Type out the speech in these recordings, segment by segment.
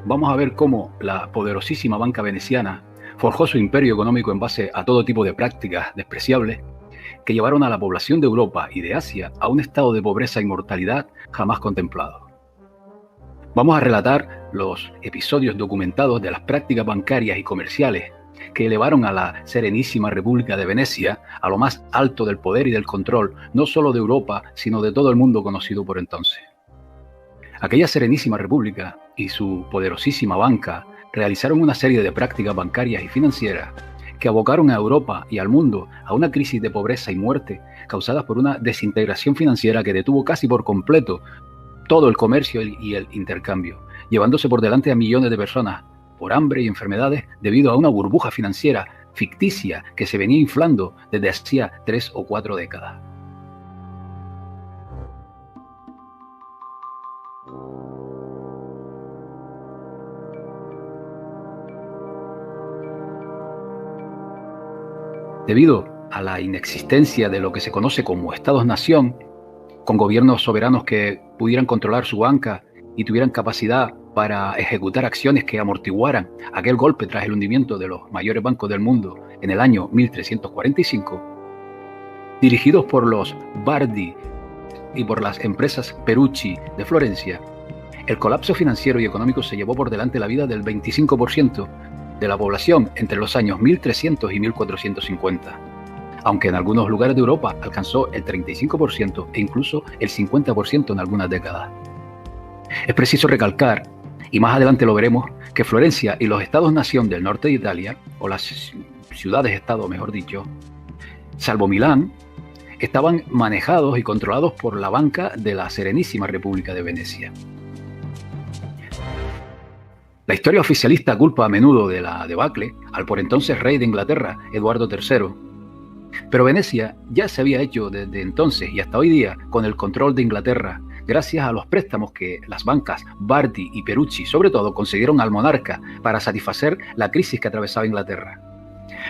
vamos a ver cómo la poderosísima banca veneciana forjó su imperio económico en base a todo tipo de prácticas despreciables que llevaron a la población de Europa y de Asia a un estado de pobreza y mortalidad jamás contemplado. Vamos a relatar los episodios documentados de las prácticas bancarias y comerciales que elevaron a la Serenísima República de Venecia a lo más alto del poder y del control, no solo de Europa, sino de todo el mundo conocido por entonces. Aquella Serenísima República y su poderosísima banca realizaron una serie de prácticas bancarias y financieras que abocaron a Europa y al mundo a una crisis de pobreza y muerte causadas por una desintegración financiera que detuvo casi por completo todo el comercio y el intercambio, llevándose por delante a millones de personas por hambre y enfermedades debido a una burbuja financiera ficticia que se venía inflando desde hacía 3 o 4 décadas. Debido a la inexistencia de lo que se conoce como Estados-nación, con gobiernos soberanos que pudieran controlar su banca y tuvieran capacidad para ejecutar acciones que amortiguaran aquel golpe tras el hundimiento de los mayores bancos del mundo en el año 1345, dirigidos por los Bardi y por las empresas Perucci de Florencia, el colapso financiero y económico se llevó por delante la vida del 25% de la población entre los años 1300 y 1450, aunque en algunos lugares de Europa alcanzó el 35% e incluso el 50% en algunas décadas. Es preciso recalcar, y más adelante lo veremos, que Florencia y los estados-nación del norte de Italia, o las ciudades-estado mejor dicho, salvo Milán, estaban manejados y controlados por la banca de la Serenísima República de Venecia. La historia oficialista culpa a menudo de la debacle al por entonces rey de Inglaterra, Eduardo III, pero Venecia ya se había hecho desde entonces y hasta hoy día con el control de Inglaterra gracias a los préstamos que las bancas Bardi y Perucci sobre todo concedieron al monarca para satisfacer la crisis que atravesaba Inglaterra.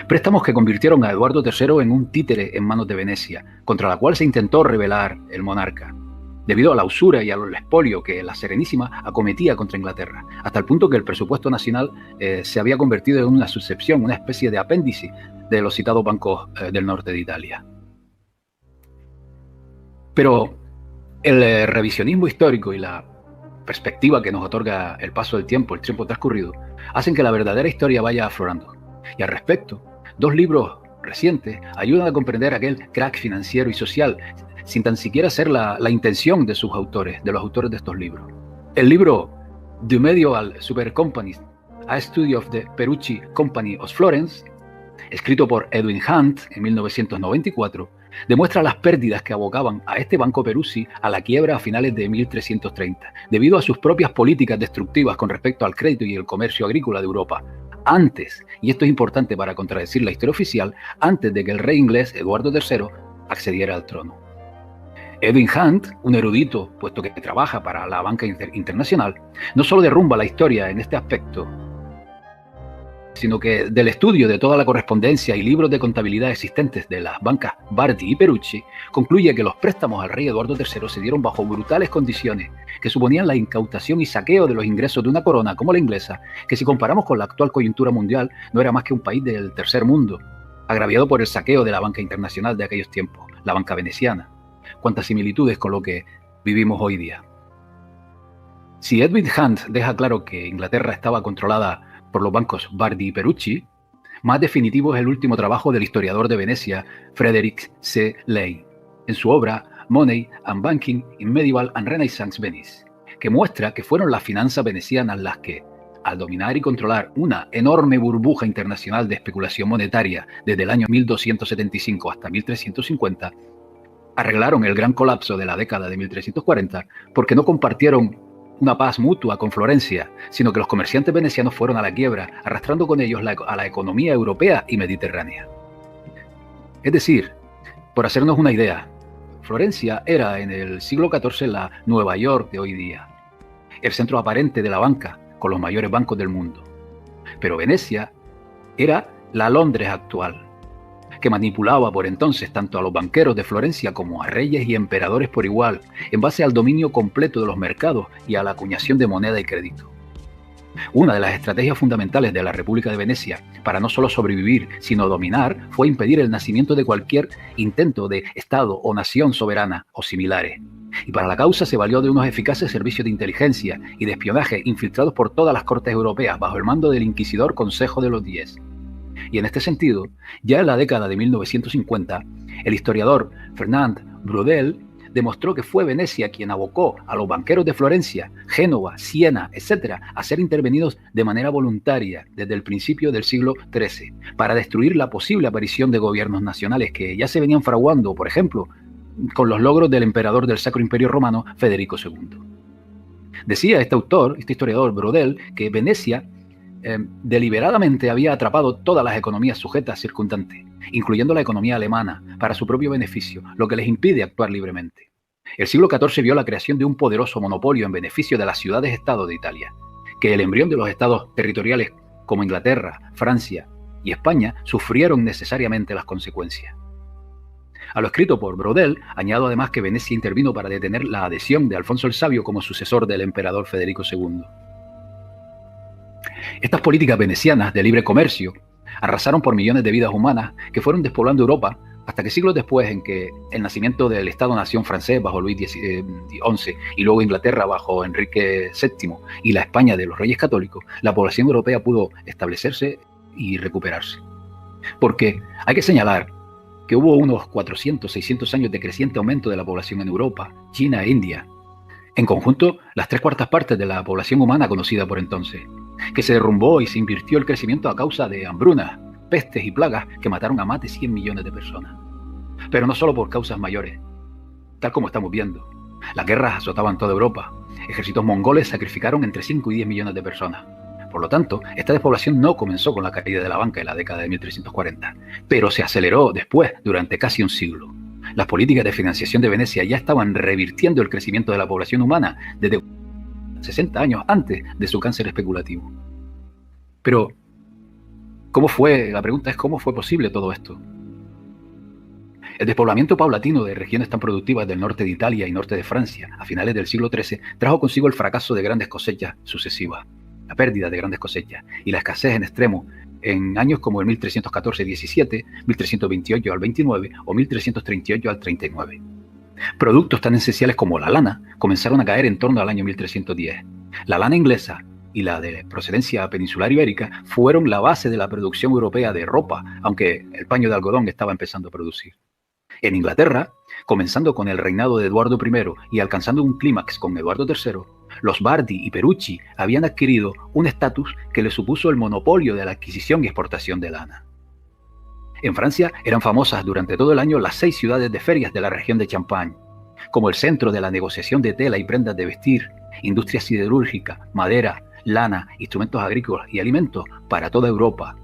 Préstamos que convirtieron a Eduardo III en un títere en manos de Venecia, contra la cual se intentó rebelar el monarca, debido a la usura y al expolio que la Serenísima acometía contra Inglaterra, hasta el punto que el presupuesto nacional se había convertido en una subsección, una especie de apéndice de los citados bancos del norte de Italia. Pero el revisionismo histórico y la perspectiva que nos otorga el paso del tiempo, el tiempo transcurrido, hacen que la verdadera historia vaya aflorando. Y al respecto, 2 libros recientes ayudan a comprender aquel crack financiero y social sin tan siquiera ser la intención de sus autores, de los autores de estos libros. El libro The Medieval Super Companies, A Study of the Perucci Company of Florence, escrito por Edwin Hunt en 1994, demuestra las pérdidas que abocaban a este banco Perucci a la quiebra a finales de 1330, debido a sus propias políticas destructivas con respecto al crédito y el comercio agrícola de Europa. Antes, y esto es importante para contradecir la historia oficial, antes de que el rey inglés Eduardo III accediera al trono. Edwin Hunt, un erudito, puesto que trabaja para la banca internacional, no solo derrumba la historia en este aspecto, sino que del estudio de toda la correspondencia y libros de contabilidad existentes de las bancas Bardi y Perucci, concluye que los préstamos al rey Eduardo III se dieron bajo brutales condiciones que suponían la incautación y saqueo de los ingresos de una corona como la inglesa, que si comparamos con la actual coyuntura mundial no era más que un país del tercer mundo, agraviado por el saqueo de la banca internacional de aquellos tiempos, la banca veneciana. Cuántas similitudes con lo que vivimos hoy día. Si Edwin Hunt deja claro que Inglaterra estaba controlada por los bancos Bardi y Perucci, más definitivo es el último trabajo del historiador de Venecia, Frederick C. Lane, en su obra Money and Banking in Medieval and Renaissance Venice, que muestra que fueron las finanzas venecianas las que, al dominar y controlar una enorme burbuja internacional de especulación monetaria desde el año 1275 hasta 1350, arreglaron el gran colapso de la década de 1340 porque no compartieron una paz mutua con Florencia, sino que los comerciantes venecianos fueron a la quiebra, arrastrando con ellos a la economía europea y mediterránea. Es decir, por hacernos una idea, Florencia era en el siglo XIV la Nueva York de hoy día, el centro aparente de la banca, con los mayores bancos del mundo. Pero Venecia era la Londres actual, que manipulaba por entonces tanto a los banqueros de Florencia como a reyes y emperadores por igual, en base al dominio completo de los mercados y a la acuñación de moneda y crédito. Una de las estrategias fundamentales de la República de Venecia para no solo sobrevivir, sino dominar, fue impedir el nacimiento de cualquier intento de Estado o nación soberana o similares. Y para la causa se valió de unos eficaces servicios de inteligencia y de espionaje infiltrados por todas las cortes europeas bajo el mando del inquisidor Consejo de los Diez. Y en este sentido, ya en la década de 1950, el historiador Fernand Braudel demostró que fue Venecia quien abocó a los banqueros de Florencia, Génova, Siena, etc., a ser intervenidos de manera voluntaria desde el principio del siglo XIII, para destruir la posible aparición de gobiernos nacionales que ya se venían fraguando, por ejemplo, con los logros del emperador del Sacro Imperio Romano, Federico II. Decía este autor, este historiador Braudel, que Venecia deliberadamente había atrapado todas las economías sujetas circundantes, incluyendo la economía alemana, para su propio beneficio, lo que les impide actuar libremente. El siglo XIV vio la creación de un poderoso monopolio en beneficio de las ciudades-estado de Italia, que el embrión de los estados territoriales como Inglaterra, Francia y España sufrieron necesariamente las consecuencias. A lo escrito por Braudel, añado además que Venecia intervino para detener la adhesión de Alfonso el Sabio como sucesor del emperador Federico II. Estas políticas venecianas de libre comercio arrasaron por millones de vidas humanas que fueron despoblando Europa hasta que siglos después, en que el nacimiento del Estado-nación francés bajo Luis XI y luego Inglaterra bajo Enrique VII y la España de los Reyes Católicos, la población europea pudo establecerse y recuperarse. Porque hay que señalar que hubo unos 400, 600 años de creciente aumento de la población en Europa, China e India. En conjunto, las 3/4 partes de la población humana conocida por entonces, que se derrumbó y se invirtió el crecimiento a causa de hambrunas, pestes y plagas que mataron a más de 100 millones de personas. Pero no solo por causas mayores, tal como estamos viendo. Las guerras azotaban toda Europa. Ejércitos mongoles sacrificaron entre 5 y 10 millones de personas. Por lo tanto, esta despoblación no comenzó con la caída de la banca en la década de 1340, pero se aceleró después durante casi un siglo. Las políticas de financiación de Venecia ya estaban revirtiendo el crecimiento de la población humana desde 60 años antes de su cáncer especulativo. Pero, la pregunta es ¿cómo fue posible todo esto? El despoblamiento paulatino de regiones tan productivas del norte de Italia y norte de Francia a finales del siglo XIII trajo consigo el fracaso de grandes cosechas sucesivas, la pérdida de grandes cosechas y la escasez en extremo en años como el 1314-17, 1328 al 29 o 1338 al 39. Productos tan esenciales como la lana comenzaron a caer en torno al año 1310. La lana inglesa y la de procedencia peninsular ibérica fueron la base de la producción europea de ropa, aunque el paño de algodón estaba empezando a producir. En Inglaterra, comenzando con el reinado de Eduardo I y alcanzando un clímax con Eduardo III, los Bardi y Perucci habían adquirido un estatus que les supuso el monopolio de la adquisición y exportación de lana. En Francia eran famosas durante todo el año las 6 ciudades de ferias de la región de Champagne, como el centro de la negociación de tela y prendas de vestir, industria siderúrgica, madera, lana, instrumentos agrícolas y alimentos para toda Europa,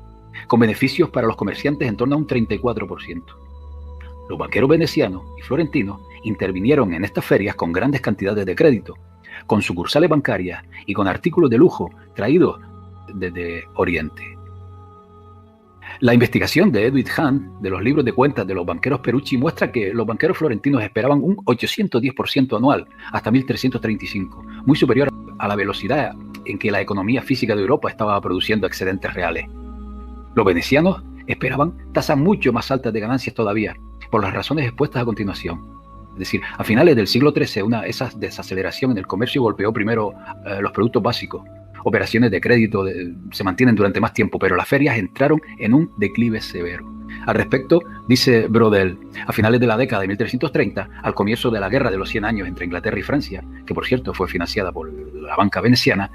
con beneficios para los comerciantes en torno a un 34%. Los banqueros venecianos y florentinos intervinieron en estas ferias con grandes cantidades de crédito, con sucursales bancarias y con artículos de lujo traídos desde Oriente. La investigación de Edwin Hunt de los libros de cuentas de los banqueros Perucci muestra que los banqueros florentinos esperaban un 810% anual hasta 1335, muy superior a la velocidad en que la economía física de Europa estaba produciendo excedentes reales. Los venecianos esperaban tasas mucho más altas de ganancias todavía, por las razones expuestas a continuación. Es decir, a finales del siglo XIII, esa desaceleración en el comercio golpeó primero los productos básicos. Operaciones de crédito se mantienen durante más tiempo, pero las ferias entraron en un declive severo. Al respecto, dice Braudel, a finales de la década de 1330, al comienzo de la Guerra de los 100 años entre Inglaterra y Francia, que por cierto fue financiada por la banca veneciana,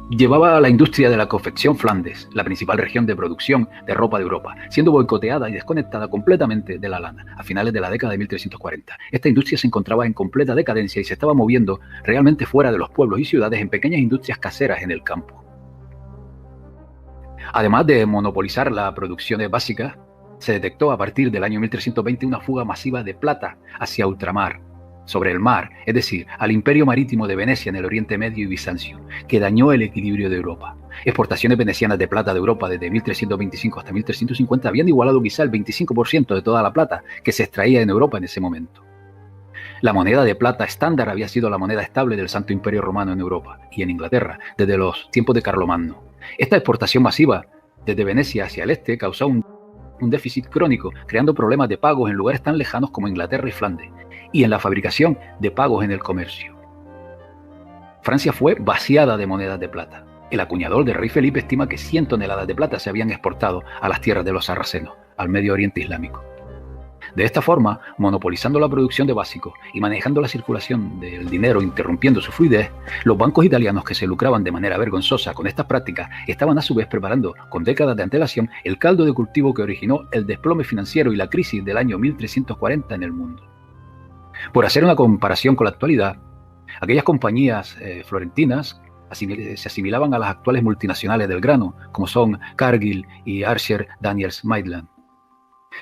llevaba a la industria de la confección Flandes, la principal región de producción de ropa de Europa, siendo boicoteada y desconectada completamente de la lana a finales de la década de 1340. Esta industria se encontraba en completa decadencia y se estaba moviendo realmente fuera de los pueblos y ciudades en pequeñas industrias caseras en el campo. Además de monopolizar las producciones básicas, se detectó a partir del año 1320 una fuga masiva de plata hacia ultramar, sobre el mar, es decir, al imperio marítimo de Venecia en el Oriente Medio y Bizancio, que dañó el equilibrio de Europa. Exportaciones venecianas de plata de Europa desde 1325 hasta 1350 habían igualado quizá el 25% de toda la plata que se extraía en Europa en ese momento. La moneda de plata estándar había sido la moneda estable del Santo Imperio Romano en Europa y en Inglaterra desde los tiempos de Carlomagno. Esta exportación masiva desde Venecia hacia el este causó un déficit crónico, creando problemas de pagos en lugares tan lejanos como Inglaterra y Flandes, y en la fabricación de pagos en el comercio. Francia fue vaciada de monedas de plata. El acuñador del rey Felipe estima que 100 toneladas de plata se habían exportado a las tierras de los sarracenos, al Medio Oriente Islámico. De esta forma, monopolizando la producción de básicos y manejando la circulación del dinero, interrumpiendo su fluidez, los bancos italianos que se lucraban de manera vergonzosa con estas prácticas estaban a su vez preparando con décadas de antelación el caldo de cultivo que originó el desplome financiero y la crisis del año 1340 en el mundo. Por hacer una comparación con la actualidad, aquellas compañías florentinas se asimilaban a las actuales multinacionales del grano, como son Cargill y Archer Daniels Midland.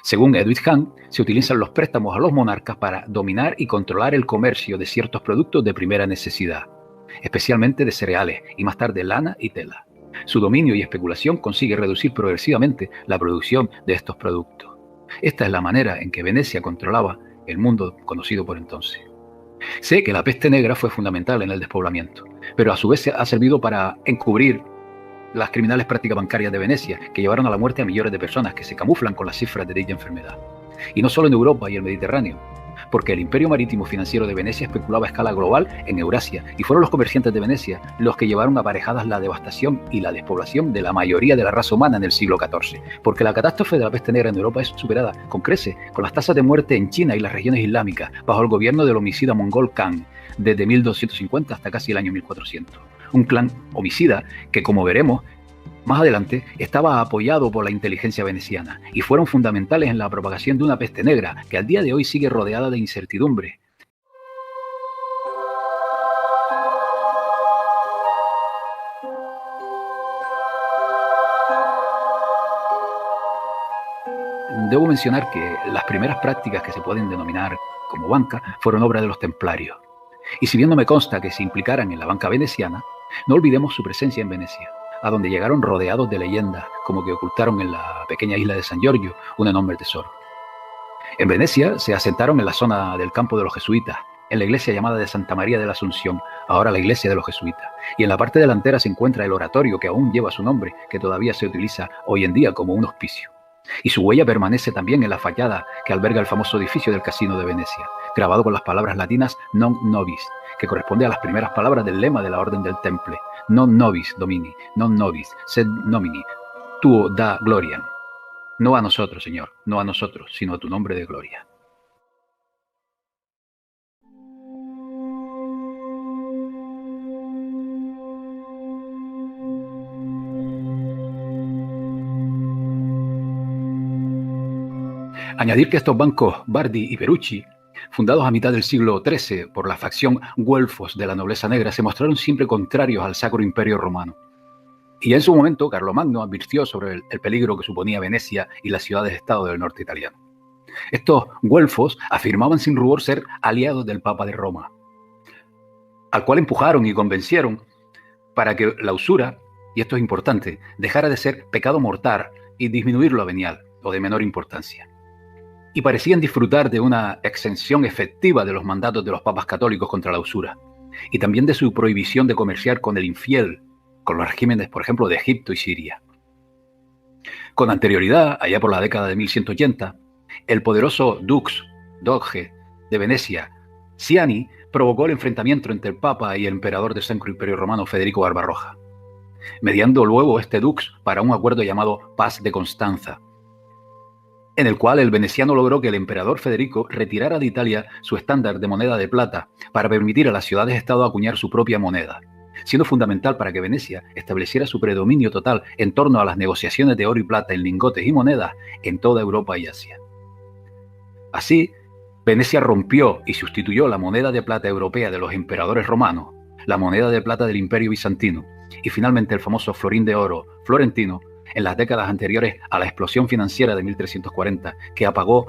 Según Edwin Hahn, se utilizan los préstamos a los monarcas para dominar y controlar el comercio de ciertos productos de primera necesidad, especialmente de cereales y más tarde lana y tela. Su dominio y especulación consigue reducir progresivamente la producción de estos productos. Esta es la manera en que Venecia controlaba el mundo conocido por entonces. Sé que la peste negra fue fundamental en el despoblamiento, pero a su vez ha servido para encubrir las criminales prácticas bancarias de Venecia, que llevaron a la muerte a millones de personas que se camuflan con las cifras de dicha enfermedad. Y no solo en Europa y el Mediterráneo, porque el imperio marítimo financiero de Venecia especulaba a escala global en Eurasia, y fueron los comerciantes de Venecia los que llevaron aparejadas la devastación y la despoblación de la mayoría de la raza humana en el siglo XIV, porque la catástrofe de la peste negra en Europa es superada con creces con las tasas de muerte en China y las regiones islámicas, bajo el gobierno del homicida mongol Khan, desde 1250 hasta casi el año 1400. Un clan homicida que, como veremos más adelante, estaba apoyado por la inteligencia veneciana y fueron fundamentales en la propagación de una peste negra que al día de hoy sigue rodeada de incertidumbre. Debo mencionar que las primeras prácticas que se pueden denominar como banca fueron obra de los templarios. Y si bien no me consta que se implicaran en la banca veneciana, no olvidemos su presencia en Venecia, a donde llegaron rodeados de leyendas, como que ocultaron en la pequeña isla de San Giorgio un enorme tesoro. En Venecia se asentaron en la zona del campo de los jesuitas, en la iglesia llamada de Santa María de la Asunción, ahora la iglesia de los jesuitas, y en la parte delantera se encuentra el oratorio que aún lleva su nombre, que todavía se utiliza hoy en día como un hospicio. Y su huella permanece también en la fachada que alberga el famoso edificio del Casino de Venecia, grabado con las palabras latinas non nobis, que corresponde a las primeras palabras del lema de la Orden del Temple, non nobis domini, non nobis, sed nomini, tuo da gloriam. No a nosotros, Señor, no a nosotros, sino a tu nombre de gloria. Añadir que estos bancos Bardi y Perucci, fundados a mitad del siglo XIII por la facción güelfos de la nobleza negra, se mostraron siempre contrarios al Sacro Imperio Romano. Y en su momento, Carlomagno advirtió sobre el peligro que suponía Venecia y las ciudades-estado del norte italiano. Estos güelfos afirmaban sin rubor ser aliados del Papa de Roma, al cual empujaron y convencieron para que la usura, y esto es importante, dejara de ser pecado mortal y disminuir lo venial o de menor importancia. Y parecían disfrutar de una exención efectiva de los mandatos de los papas católicos contra la usura, y también de su prohibición de comerciar con el infiel, con los regímenes, por ejemplo, de Egipto y Siria. Con anterioridad, allá por la década de 1180, el poderoso Doge de Venecia, Ciani, provocó el enfrentamiento entre el Papa y el emperador del Sacro Imperio Romano, Federico Barbarroja, mediando luego este Dux para un acuerdo llamado Paz de Constanza, en el cual el veneciano logró que el emperador Federico retirara de Italia su estándar de moneda de plata para permitir a las ciudades-estado acuñar su propia moneda, siendo fundamental para que Venecia estableciera su predominio total en torno a las negociaciones de oro y plata en lingotes y monedas en toda Europa y Asia. Así, Venecia rompió y sustituyó la moneda de plata europea de los emperadores romanos, la moneda de plata del Imperio Bizantino y finalmente el famoso florín de oro florentino en las décadas anteriores a la explosión financiera de 1340, que apagó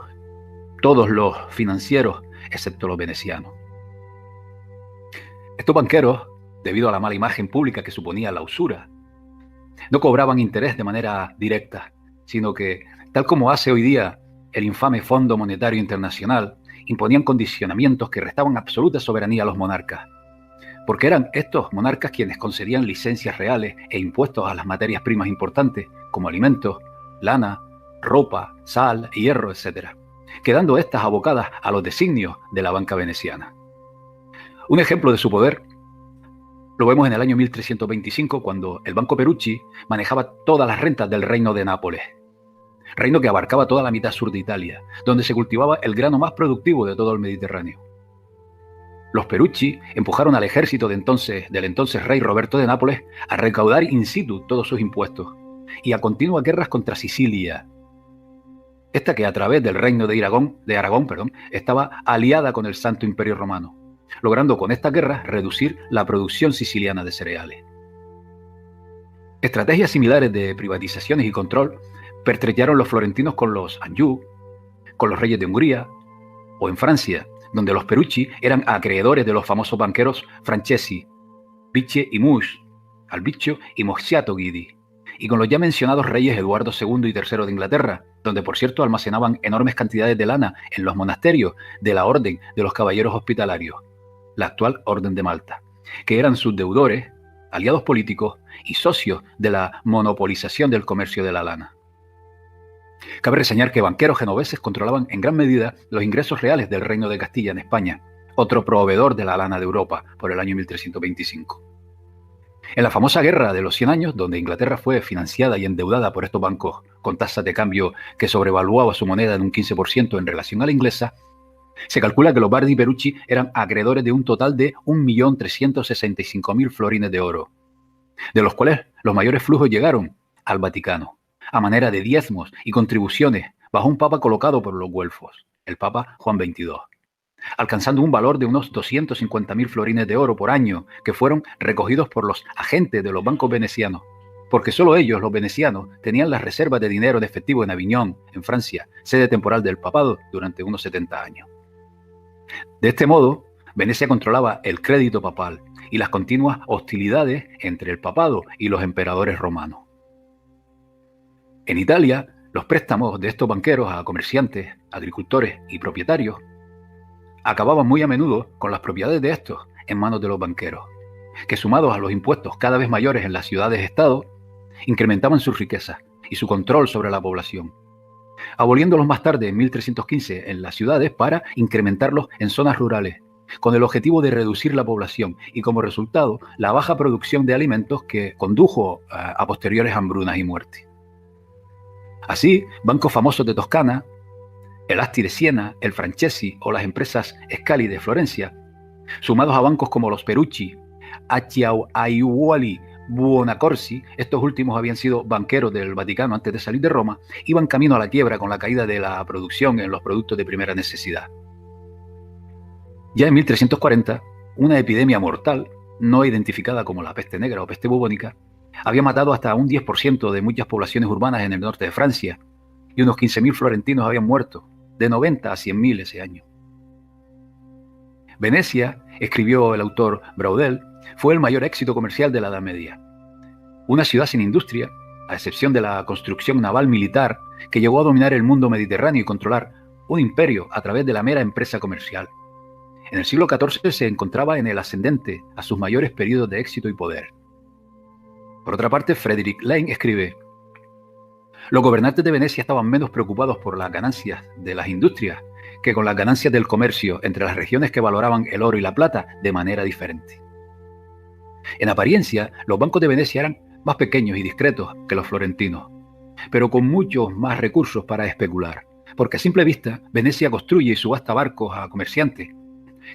todos los financieros excepto los venecianos. Estos banqueros, debido a la mala imagen pública que suponía la usura, no cobraban interés de manera directa, sino que, tal como hace hoy día el infame Fondo Monetario Internacional imponían condicionamientos que restaban absoluta soberanía a los monarcas, porque eran estos monarcas quienes concedían licencias reales e impuestos a las materias primas importantes, como alimentos, lana, ropa, sal, hierro, etc., quedando estas abocadas a los designios de la banca veneciana. Un ejemplo de su poder lo vemos en el año 1325, cuando el Banco Perucci manejaba todas las rentas del reino de Nápoles, reino que abarcaba toda la mitad sur de Italia, donde se cultivaba el grano más productivo de todo el Mediterráneo. Los Perucci empujaron al ejército del entonces rey Roberto de Nápoles a recaudar in situ todos sus impuestos y a continuas guerras contra Sicilia, esta que a través del reino de Aragón, estaba aliada con el Santo Imperio Romano, logrando con estas guerras reducir la producción siciliana de cereales. Estrategias similares de privatizaciones y control pertrecharon los florentinos con los Anjou, con los reyes de Hungría, o en Francia, donde los Perucci eran acreedores de los famosos banqueros Francesi, Biche y Mus, Albiccio y Mosciato Guidi, y con los ya mencionados reyes Eduardo II y III de Inglaterra, donde por cierto almacenaban enormes cantidades de lana en los monasterios de la Orden de los Caballeros Hospitalarios, la actual Orden de Malta, que eran sus deudores, aliados políticos y socios de la monopolización del comercio de la lana. Cabe reseñar que banqueros genoveses controlaban en gran medida los ingresos reales del Reino de Castilla en España, otro proveedor de la lana de Europa, por el año 1325. En la famosa Guerra de los 100 años, donde Inglaterra fue financiada y endeudada por estos bancos con tasas de cambio que sobrevaluaba su moneda en un 15% en relación a la inglesa, se calcula que los Bardi y Perucci eran acreedores de un total de 1.365.000 florines de oro, de los cuales los mayores flujos llegaron al Vaticano, a manera de diezmos y contribuciones bajo un papa colocado por los güelfos, el Papa Juan XXII, alcanzando un valor de unos 250.000 florines de oro por año, que fueron recogidos por los agentes de los bancos venecianos, porque solo ellos, los venecianos, tenían las reservas de dinero en efectivo en Aviñón, en Francia, sede temporal del papado, durante unos 70 años. De este modo, Venecia controlaba el crédito papal y las continuas hostilidades entre el papado y los emperadores romanos. En Italia, los préstamos de estos banqueros a comerciantes, agricultores y propietarios acababan muy a menudo con las propiedades de estos en manos de los banqueros, que sumados a los impuestos cada vez mayores en las ciudades-estado, incrementaban sus riquezas y su control sobre la población, aboliéndolos más tarde en 1315 en las ciudades para incrementarlos en zonas rurales, con el objetivo de reducir la población y como resultado la baja producción de alimentos que condujo a posteriores hambrunas y muertes. Así, bancos famosos de Toscana, el Asti de Siena, el Francesi o las empresas Scali de Florencia, sumados a bancos como los Perucci, Acciaiuoli, Buonaccorsi, estos últimos habían sido banqueros del Vaticano antes de salir de Roma, iban camino a la quiebra con la caída de la producción en los productos de primera necesidad. Ya en 1340, una epidemia mortal, no identificada como la peste negra o peste bubónica, había matado hasta un 10% de muchas poblaciones urbanas en el norte de Francia, y unos 15.000 florentinos habían muerto, de 90 a 100.000 ese año. Venecia, escribió el autor Braudel, fue el mayor éxito comercial de la Edad Media. Una ciudad sin industria, a excepción de la construcción naval militar, que llegó a dominar el mundo mediterráneo y controlar un imperio a través de la mera empresa comercial. En el siglo XIV se encontraba en el ascendente a sus mayores periodos de éxito y poder. Por otra parte, Frederick Lane escribe: los gobernantes de Venecia estaban menos preocupados por las ganancias de las industrias que con las ganancias del comercio entre las regiones que valoraban el oro y la plata de manera diferente. En apariencia, los bancos de Venecia eran más pequeños y discretos que los florentinos, pero con muchos más recursos para especular, porque a simple vista Venecia construye y subasta barcos a comerciantes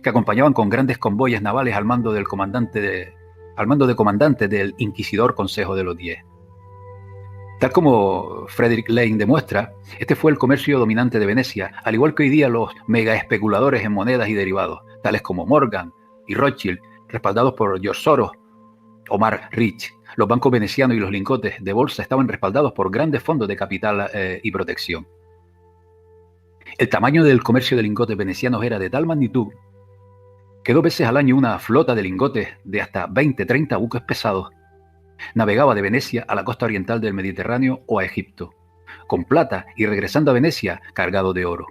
que acompañaban con grandes convoyes navales al mando de comandantes del inquisidor Consejo de los 10. Tal como Frederick Lane demuestra, este fue el comercio dominante de Venecia, al igual que hoy día los mega especuladores en monedas y derivados, tales como Morgan y Rothschild, respaldados por George Soros o Mark Rich. Los bancos venecianos y los lingotes de bolsa estaban respaldados por grandes fondos de capital y protección. El tamaño del comercio de lingotes venecianos era de tal magnitud que 2 veces al año una flota de lingotes de hasta 20-30 buques pesados navegaba de Venecia a la costa oriental del Mediterráneo o a Egipto, con plata y regresando a Venecia cargado de oro.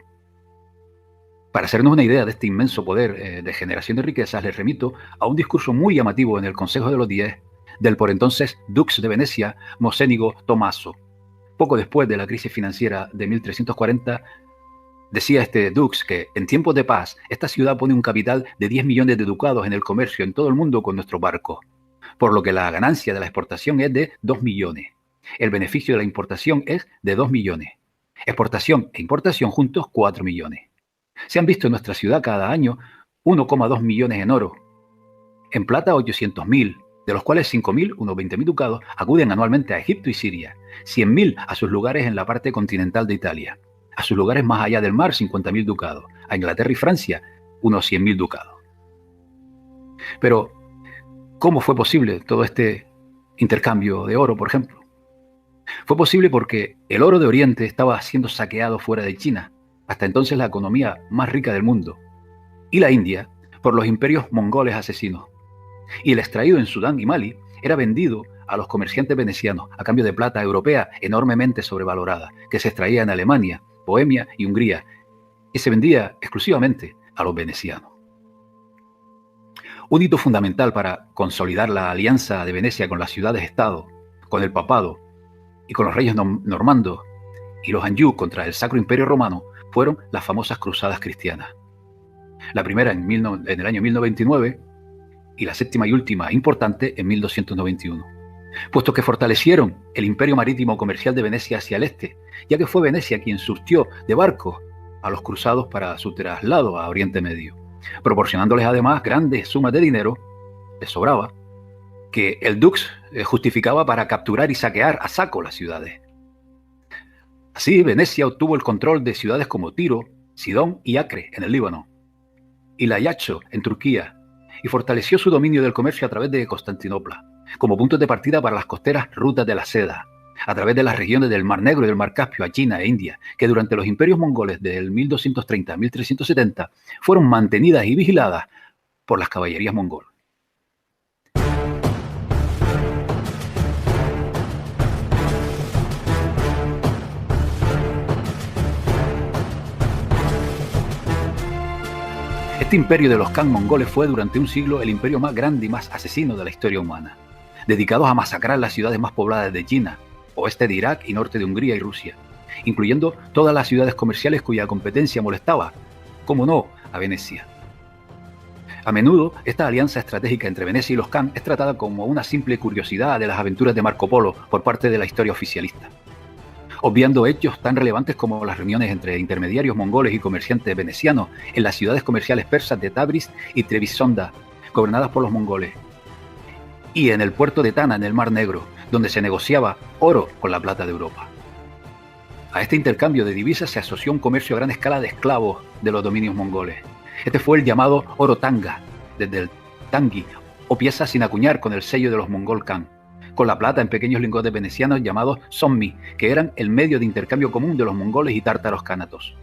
Para hacernos una idea de este inmenso poder de generación de riquezas, les remito a un discurso muy llamativo en el Consejo de los 10 del por entonces Dux de Venecia, Mocénigo Tommaso. Poco después de la crisis financiera de 1340, decía este Dux que en tiempos de paz, esta ciudad pone un capital de 10 millones de ducados en el comercio en todo el mundo con nuestros barcos, por lo que la ganancia de la exportación es de 2 millones. El beneficio de la importación es de 2 millones. Exportación e importación juntos 4 millones. Se han visto en nuestra ciudad cada año 1,2 millones en oro. En plata 800.000, de los cuales 5.000, unos 20.000 ducados, acuden anualmente a Egipto y Siria, 100.000 a sus lugares en la parte continental de Italia, a sus lugares más allá del mar 50.000 ducados, a Inglaterra y Francia unos 100.000 ducados. Pero, ¿cómo fue posible todo este intercambio de oro, por ejemplo? Fue posible porque el oro de Oriente estaba siendo saqueado fuera de China, hasta entonces la economía más rica del mundo, y la India por los imperios mongoles asesinos. Y el extraído en Sudán y Mali era vendido a los comerciantes venecianos a cambio de plata europea enormemente sobrevalorada, que se extraía en Alemania, Bohemia y Hungría, y se vendía exclusivamente a los venecianos. Un hito fundamental para consolidar la alianza de Venecia con las ciudades-estado, con el papado y con los reyes normandos y los Anjou contra el Sacro Imperio Romano fueron las famosas cruzadas cristianas. La primera en el año 1099 y la séptima y última importante en 1291, puesto que fortalecieron el imperio marítimo comercial de Venecia hacia el este, ya que fue Venecia quien surtió de barcos a los cruzados para su traslado a Oriente Medio, proporcionándoles además grandes sumas de dinero, les sobraba, que el Dux justificaba para capturar y saquear a saco las ciudades. Así, Venecia obtuvo el control de ciudades como Tiro, Sidón y Acre en el Líbano, y Layacho en Turquía, y fortaleció su dominio del comercio a través de Constantinopla, como puntos de partida para las costeras rutas de la seda, a través de las regiones del Mar Negro y del Mar Caspio a China e India, que durante los imperios mongoles del 1230 a 1370 fueron mantenidas y vigiladas por las caballerías mongolas. Este imperio de los Khan mongoles fue durante un siglo el imperio más grande y más asesino de la historia humana, dedicados a masacrar las ciudades más pobladas de China, oeste de Irak y norte de Hungría y Rusia, incluyendo todas las ciudades comerciales cuya competencia molestaba, como no, a Venecia. A menudo, esta alianza estratégica entre Venecia y los Khan es tratada como una simple curiosidad de las aventuras de Marco Polo por parte de la historia oficialista, obviando hechos tan relevantes como las reuniones entre intermediarios mongoles y comerciantes venecianos en las ciudades comerciales persas de Tabriz y Trebisonda, gobernadas por los mongoles, y en el puerto de Tana, en el Mar Negro, donde se negociaba oro con la plata de Europa. A este intercambio de divisas se asoció un comercio a gran escala de esclavos de los dominios mongoles. Este fue el llamado oro tanga, desde el tangi, o piezas sin acuñar con el sello de los mongol Khan, con la plata en pequeños lingotes venecianos llamados sommi, que eran el medio de intercambio común de los mongoles y tártaros cánatos.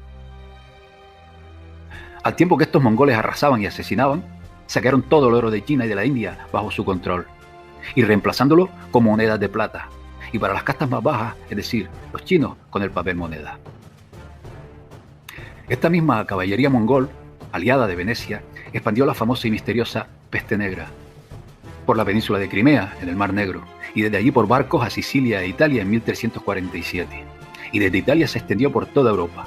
Al tiempo que estos mongoles arrasaban y asesinaban, sacaron todo el oro de China y de la India bajo su control, y reemplazándolo con monedas de plata, y para las castas más bajas, es decir, los chinos, con el papel moneda. Esta misma caballería mongol, aliada de Venecia, expandió la famosa y misteriosa peste negra por la península de Crimea, en el Mar Negro, y desde allí por barcos a Sicilia e Italia en 1347. Y desde Italia se extendió por toda Europa,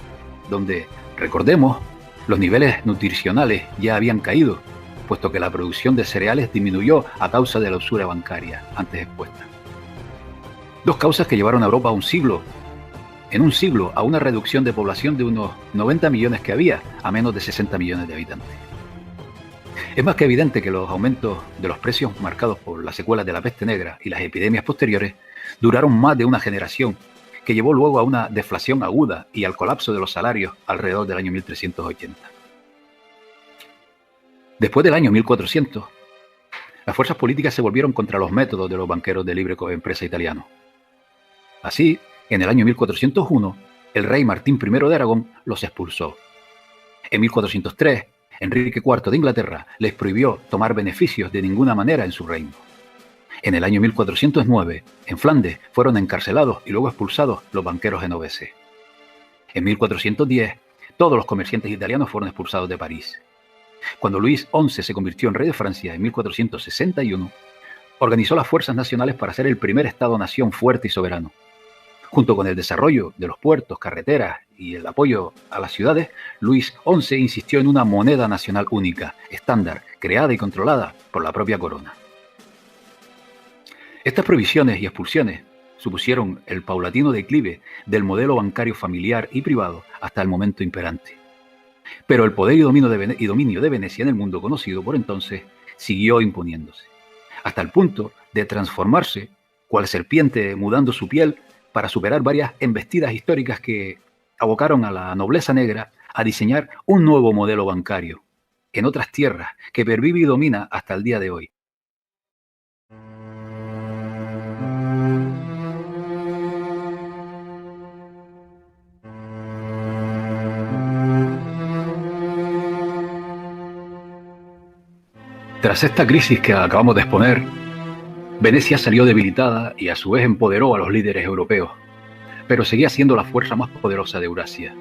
donde, recordemos, los niveles nutricionales ya habían caído, puesto que la producción de cereales disminuyó a causa de la usura bancaria antes expuesta. Dos causas que llevaron a Europa en un siglo, a una reducción de población de unos 90 millones que había a menos de 60 millones de habitantes. Es más que evidente que los aumentos de los precios marcados por las secuelas de la peste negra y las epidemias posteriores duraron más de una generación, que llevó luego a una deflación aguda y al colapso de los salarios alrededor del año 1380. Después del año 1400, las fuerzas políticas se volvieron contra los métodos de los banqueros de libre empresa italianos. Así, en el año 1401, el rey Martín I de Aragón los expulsó. En 1403, Enrique IV de Inglaterra les prohibió tomar beneficios de ninguna manera en su reino. En el año 1409, en Flandes, fueron encarcelados y luego expulsados los banqueros genoveses. En 1410, Todos los comerciantes italianos fueron expulsados de París. Cuando Luis XI se convirtió en rey de Francia en 1461, organizó las fuerzas nacionales para ser el primer Estado-nación fuerte y soberano. Junto con el desarrollo de los puertos, carreteras y el apoyo a las ciudades, Luis XI insistió en una moneda nacional única, estándar, creada y controlada por la propia corona. Estas prohibiciones y expulsiones supusieron el paulatino declive del modelo bancario familiar y privado hasta el momento imperante. Pero el poder y dominio de Venecia en el mundo conocido por entonces siguió imponiéndose, hasta el punto de transformarse, cual serpiente mudando su piel, para superar varias embestidas históricas que abocaron a la nobleza negra a diseñar un nuevo modelo bancario en otras tierras que pervive y domina hasta el día de hoy. Tras esta crisis que acabamos de exponer, Venecia salió debilitada y a su vez empoderó a los líderes europeos, pero seguía siendo la fuerza más poderosa de Eurasia.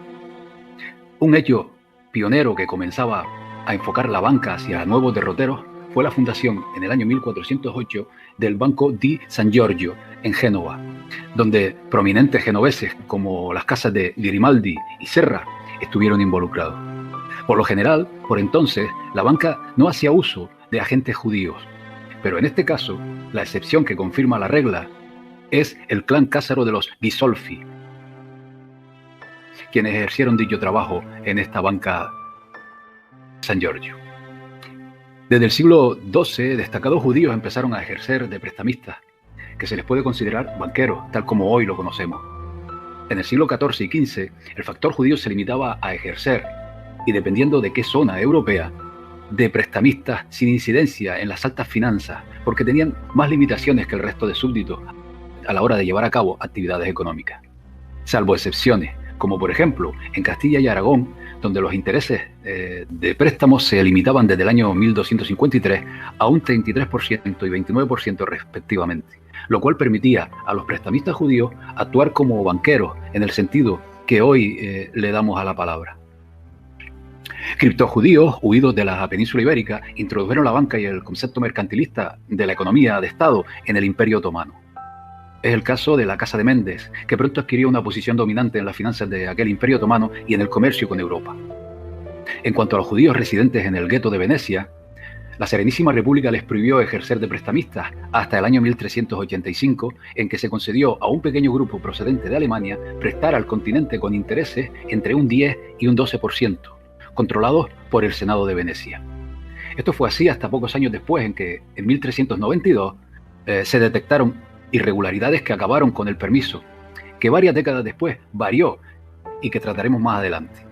Un hecho pionero que comenzaba a enfocar la banca hacia nuevos derroteros fue la fundación en el año 1408 del Banco di San Giorgio en Génova, donde prominentes genoveses como las casas de Grimaldi y Serra estuvieron involucrados. Por lo general, por entonces, la banca no hacía uso de agentes judíos, pero en este caso, la excepción que confirma la regla es el clan cásaro de los Ghisolfi, quienes ejercieron dicho trabajo en esta banca San Giorgio. Desde el siglo XII, destacados judíos empezaron a ejercer de prestamistas, que se les puede considerar banqueros, tal como hoy lo conocemos. En el siglo XIV y XV, el factor judío se limitaba a ejercer, y dependiendo de qué zona europea, de prestamistas sin incidencia en las altas finanzas, porque tenían más limitaciones que el resto de súbditos a la hora de llevar a cabo actividades económicas. Salvo excepciones, como por ejemplo en Castilla y Aragón, donde los intereses de préstamos se limitaban desde el año 1253 a un 33% y 29% respectivamente, lo cual permitía a los prestamistas judíos actuar como banqueros en el sentido que hoy le damos a la palabra. Criptojudíos, huidos de la península ibérica, introdujeron la banca y el concepto mercantilista de la economía de Estado en el Imperio Otomano. Es el caso de la Casa de Méndez, que pronto adquirió una posición dominante en las finanzas de aquel Imperio Otomano y en el comercio con Europa. En cuanto a los judíos residentes en el gueto de Venecia, la Serenísima República les prohibió ejercer de prestamistas hasta el año 1385, en que se concedió a un pequeño grupo procedente de Alemania prestar al continente con intereses entre un 10 y un 12%, controlados por el Senado de Venecia. Esto fue así hasta pocos años después, en que en 1392 se detectaron irregularidades que acabaron con el permiso, que varias décadas después varió y que trataremos más adelante.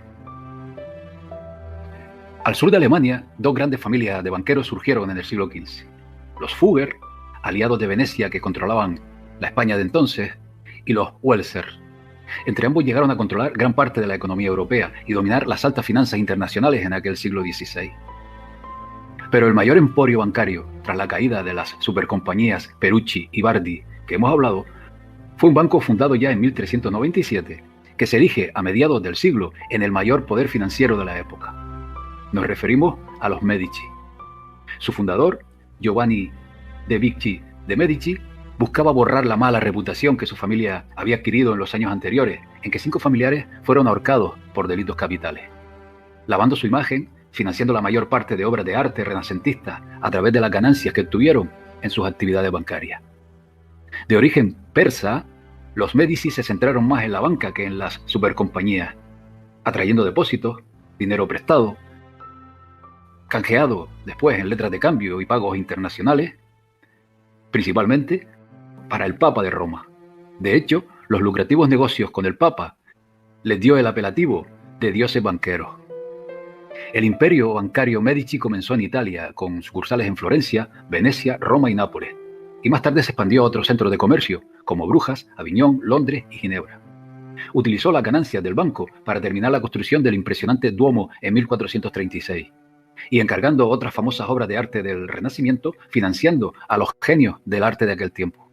Al sur de Alemania, dos grandes familias de banqueros surgieron en el siglo XV. Los Fugger, aliados de Venecia que controlaban la España de entonces, y los Welser. Entre ambos llegaron a controlar gran parte de la economía europea y dominar las altas finanzas internacionales en aquel siglo XVI. Pero el mayor emporio bancario, tras la caída de las supercompañías Perucci y Bardi que hemos hablado, fue un banco fundado ya en 1397, que se erige a mediados del siglo en el mayor poder financiero de la época. Nos referimos a los Medici. Su fundador, Giovanni de Medici, buscaba borrar la mala reputación que su familia había adquirido en los años anteriores, en que 5 familiares fueron ahorcados por delitos capitales. Lavando su imagen, financiando la mayor parte de obras de arte renacentistas a través de las ganancias que obtuvieron en sus actividades bancarias. De origen persa, los Medici se centraron más en la banca que en las supercompañías, atrayendo depósitos, dinero prestado, canjeado después en letras de cambio y pagos internacionales, principalmente para el Papa de Roma. De hecho, los lucrativos negocios con el Papa les dio el apelativo de dioses banqueros. El imperio bancario Medici comenzó en Italia, con sucursales en Florencia, Venecia, Roma y Nápoles, y más tarde se expandió a otros centros de comercio, como Brujas, Aviñón, Londres y Ginebra. Utilizó las ganancias del banco para terminar la construcción del impresionante Duomo en 1436, y encargando otras famosas obras de arte del Renacimiento, financiando a los genios del arte de aquel tiempo.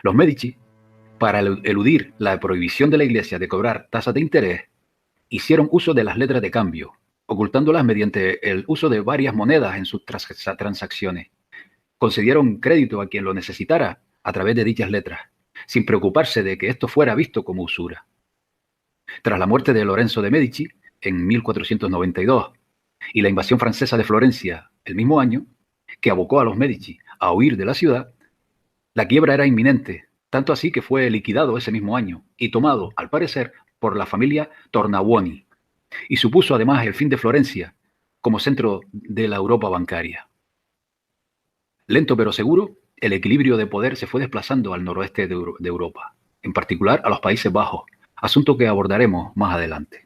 Los Medici, para eludir la prohibición de la Iglesia de cobrar tasas de interés, hicieron uso de las letras de cambio, ocultándolas mediante el uso de varias monedas en sus transacciones. Concedieron crédito a quien lo necesitara a través de dichas letras, sin preocuparse de que esto fuera visto como usura. Tras la muerte de Lorenzo de Medici en 1492 y la invasión francesa de Florencia el mismo año, que abocó a los Medici a huir de la ciudad, la quiebra era inminente, tanto así que fue liquidado ese mismo año y tomado, al parecer, por la familia Tornabuoni, y supuso además el fin de Florencia como centro de la Europa bancaria. Lento pero seguro, el equilibrio de poder se fue desplazando al noroeste de Europa, en particular a los Países Bajos, asunto que abordaremos más adelante.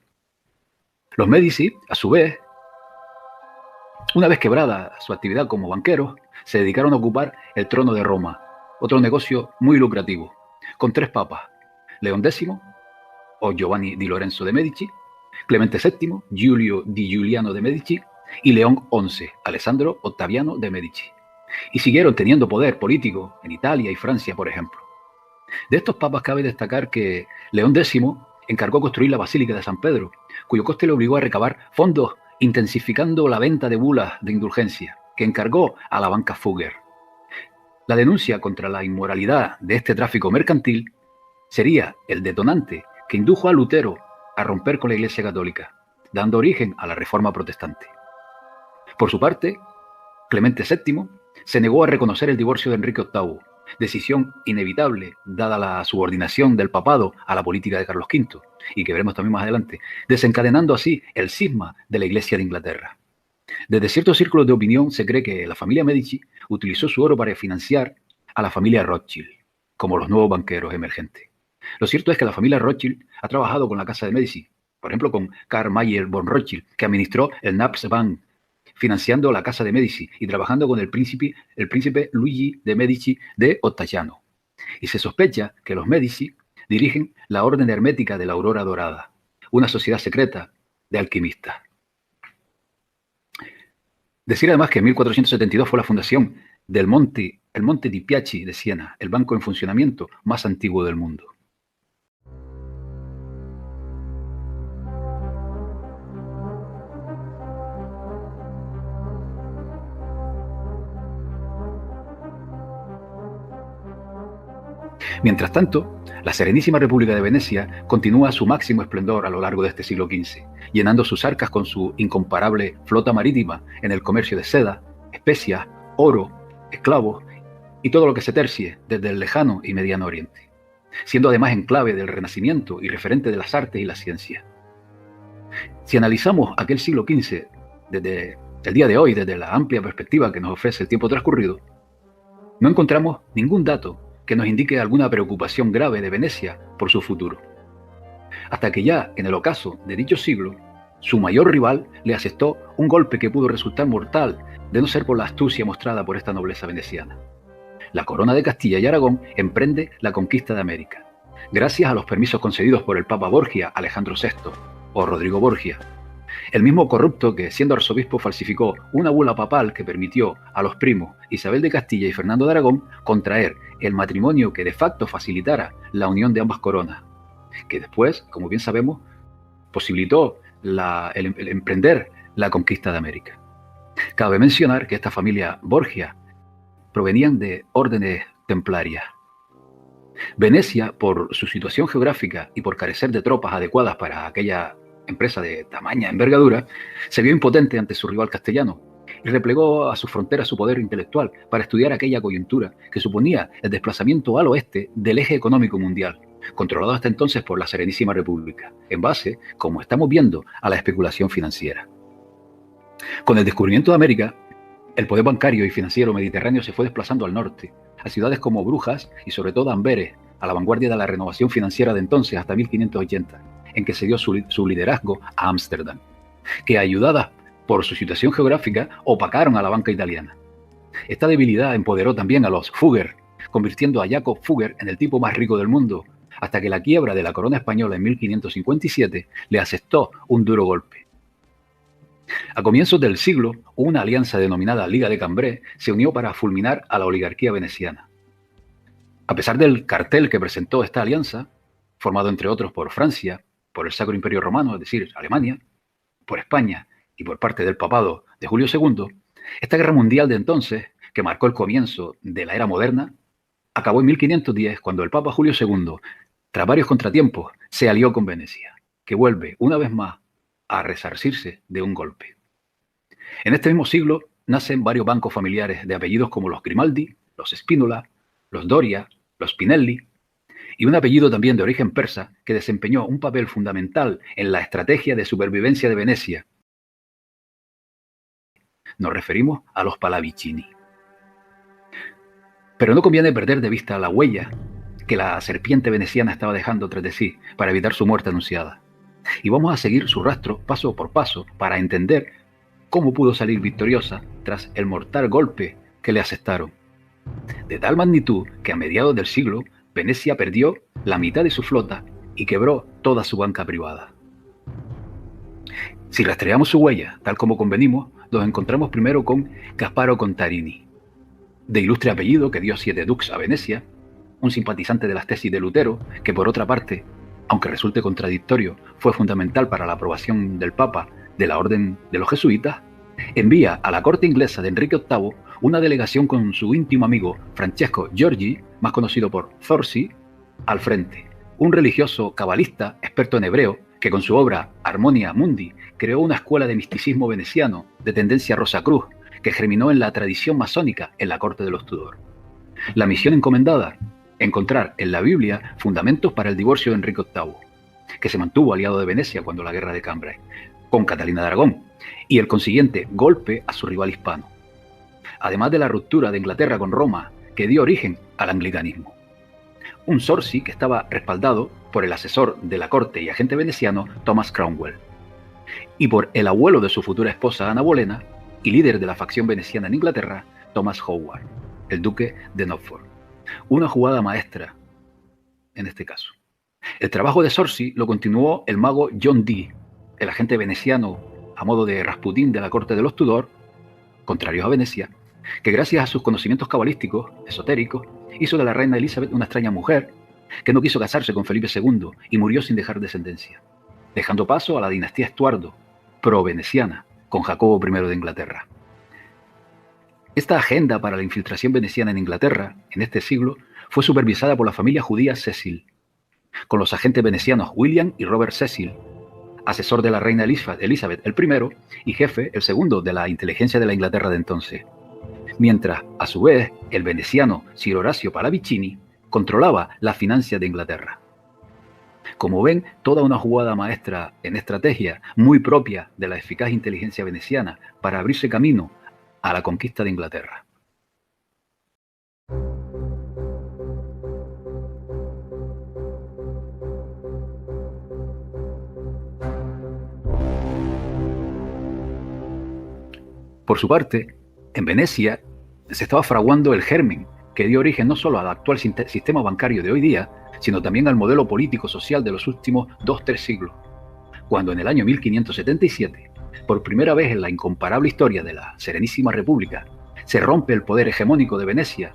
Los Medici, a su vez, una vez quebrada su actividad como banqueros, se dedicaron a ocupar el trono de Roma, otro negocio muy lucrativo, con 3 papas: León X, o Giovanni di Lorenzo de Medici, Clemente VII, Giulio di Giuliano de Medici, y León XI, Alessandro Ottaviano de Medici. Y siguieron teniendo poder político en Italia y Francia, por ejemplo. De estos papas cabe destacar que León X encargó construir la Basílica de San Pedro, cuyo coste le obligó a recabar fondos intensificando la venta de bulas de indulgencia, que encargó a la banca Fugger. La denuncia contra la inmoralidad de este tráfico mercantil sería el detonante que indujo a Lutero a romper con la Iglesia Católica, dando origen a la Reforma Protestante. Por su parte, Clemente VII se negó a reconocer el divorcio de Enrique VIII, decisión inevitable dada la subordinación del papado a la política de Carlos V, y que veremos también más adelante, desencadenando así el cisma de la Iglesia de Inglaterra. Desde ciertos círculos de opinión se cree que la familia Medici utilizó su oro para financiar a la familia Rothschild, como los nuevos banqueros emergentes. Lo cierto es que la familia Rothschild ha trabajado con la casa de Medici, por ejemplo con Karl Mayer von Rothschild, que administró el Naps Bank, financiando la casa de Medici y trabajando con el príncipe Luigi de Medici de Ottaviano. Y se sospecha que los Medici dirigen la Orden Hermética de la Aurora Dorada, una sociedad secreta de alquimistas. Decir además que en 1472 fue la fundación del el Monte di Piaci de Siena, el banco en funcionamiento más antiguo del mundo. Mientras tanto, la Serenísima República de Venecia continúa su máximo esplendor a lo largo de este siglo XV, llenando sus arcas con su incomparable flota marítima en el comercio de seda, especias, oro, esclavos y todo lo que se tercie desde el lejano y mediano oriente, siendo además enclave del Renacimiento y referente de las artes y las ciencias. Si analizamos aquel siglo XV desde el día de hoy, desde la amplia perspectiva que nos ofrece el tiempo transcurrido, no encontramos ningún dato que nos indique alguna preocupación grave de Venecia por su futuro. Hasta que ya en el ocaso de dicho siglo, su mayor rival le asestó un golpe que pudo resultar mortal de no ser por la astucia mostrada por esta nobleza veneciana. La corona de Castilla y Aragón emprende la conquista de América, gracias a los permisos concedidos por el Papa Borgia Alejandro VI o Rodrigo Borgia, el mismo corrupto que, siendo arzobispo, falsificó una bula papal que permitió a los primos Isabel de Castilla y Fernando de Aragón contraer el matrimonio que de facto facilitara la unión de ambas coronas, que después, como bien sabemos, posibilitó el emprender la conquista de América. Cabe mencionar que esta familia Borgia provenían de órdenes templarias. Venecia, por su situación geográfica y por carecer de tropas adecuadas para aquella empresa de tamaña envergadura, se vio impotente ante su rival castellano y replegó a sus fronteras su poder intelectual para estudiar aquella coyuntura que suponía el desplazamiento al oeste del eje económico mundial, controlado hasta entonces por la Serenísima República, en base, como estamos viendo, a la especulación financiera. Con el descubrimiento de América, el poder bancario y financiero mediterráneo se fue desplazando al norte, a ciudades como Brujas y sobre todo Amberes, a la vanguardia de la renovación financiera de entonces hasta 1580, en que se dio su liderazgo a Ámsterdam, que ayudadas por su situación geográfica opacaron a la banca italiana. Esta debilidad empoderó también a los Fugger, convirtiendo a Jacob Fugger en el tipo más rico del mundo, hasta que la quiebra de la corona española en 1557 le asestó un duro golpe. A comienzos del siglo, una alianza denominada Liga de Cambrai se unió para fulminar a la oligarquía veneciana. A pesar del cartel que presentó esta alianza, formado entre otros por Francia, por el Sacro Imperio Romano, es decir, Alemania, por España y por parte del papado de Julio II, esta guerra mundial de entonces, que marcó el comienzo de la era moderna, acabó en 1510 cuando el Papa Julio II, tras varios contratiempos, se alió con Venecia, que vuelve una vez más a resarcirse de un golpe. En este mismo siglo nacen varios bancos familiares de apellidos como los Grimaldi, los Spínola, los Doria, los Spinelli, y un apellido también de origen persa que desempeñó un papel fundamental en la estrategia de supervivencia de Venecia. Nos referimos a los Pallavicini. Pero no conviene perder de vista la huella que la serpiente veneciana estaba dejando tras de sí para evitar su muerte anunciada. Y vamos a seguir su rastro paso por paso para entender cómo pudo salir victoriosa tras el mortal golpe que le asestaron. De tal magnitud que a mediados del siglo, Venecia perdió la mitad de su flota y quebró toda su banca privada. Si rastreamos su huella, tal como convenimos, nos encontramos primero con Gasparo Contarini, de ilustre apellido que dio 7 dux a Venecia, un simpatizante de las tesis de Lutero, que por otra parte, aunque resulte contradictorio, fue fundamental para la aprobación del Papa de la Orden de los Jesuitas, envía a la corte inglesa de Enrique VIII una delegación con su íntimo amigo Francesco Giorgi, más conocido por Zorzi, al frente, un religioso cabalista experto en hebreo que con su obra Harmonia Mundi creó una escuela de misticismo veneciano de tendencia Rosacruz que germinó en la tradición masónica en la corte de los Tudor. La misión encomendada: encontrar en la Biblia fundamentos para el divorcio de Enrique VIII, que se mantuvo aliado de Venecia cuando la guerra de Cambrai, con Catalina de Aragón, y el consiguiente golpe a su rival hispano, además de la ruptura de Inglaterra con Roma, que dio origen al anglicanismo. Un Zorzi que estaba respaldado por el asesor de la corte y agente veneciano Thomas Cromwell, y por el abuelo de su futura esposa Ana Bolena, y líder de la facción veneciana en Inglaterra, Thomas Howard, el duque de Norfolk. Una jugada maestra, en este caso. El trabajo de Zorzi lo continuó el mago John Dee, el agente veneciano a modo de Rasputín de la corte de los Tudor, contrarios a Venecia, que gracias a sus conocimientos cabalísticos, esotéricos, hizo de la reina Elizabeth una extraña mujer que no quiso casarse con Felipe II y murió sin dejar descendencia, dejando paso a la dinastía Estuardo, pro-veneciana, con Jacobo I de Inglaterra. Esta agenda para la infiltración veneciana en Inglaterra, en este siglo, fue supervisada por la familia judía Cecil, con los agentes venecianos William y Robert Cecil, asesor de la reina Elizabeth I y jefe, el segundo, de la inteligencia de la Inglaterra de entonces. Mientras, a su vez, el veneciano Sir Orazio Pallavicini controlaba las finanzas de Inglaterra. Como ven, toda una jugada maestra en estrategia muy propia de la eficaz inteligencia veneciana para abrirse camino a la conquista de Inglaterra. Por su parte, en Venecia se estaba fraguando el germen que dio origen no solo al actual sistema bancario de hoy día, sino también al modelo político-social de los últimos 2-3 siglos, cuando en el año 1577, por primera vez en la incomparable historia de la Serenísima República, se rompe el poder hegemónico de Venecia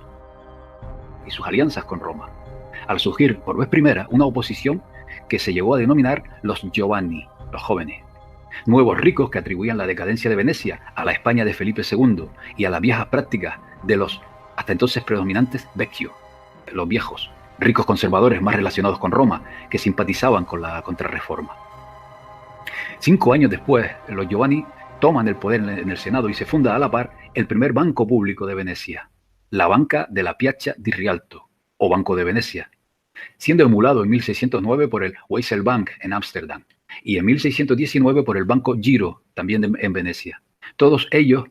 y sus alianzas con Roma, al surgir por vez primera una oposición que se llegó a denominar los Giovanni, los jóvenes, nuevos ricos que atribuían la decadencia de Venecia a la España de Felipe II y a las viejas prácticas de los hasta entonces predominantes vecchio, los viejos, ricos conservadores más relacionados con Roma, que simpatizaban con la Contrarreforma. 5 años después, los Giovanni toman el poder en el Senado y se funda a la par el primer banco público de Venecia, la Banca de la Piazza di Rialto, o Banco de Venecia, siendo emulado en 1609 por el Weisselbank en Ámsterdam y en 1619 por el Banco Giro, también en Venecia. Todos ellos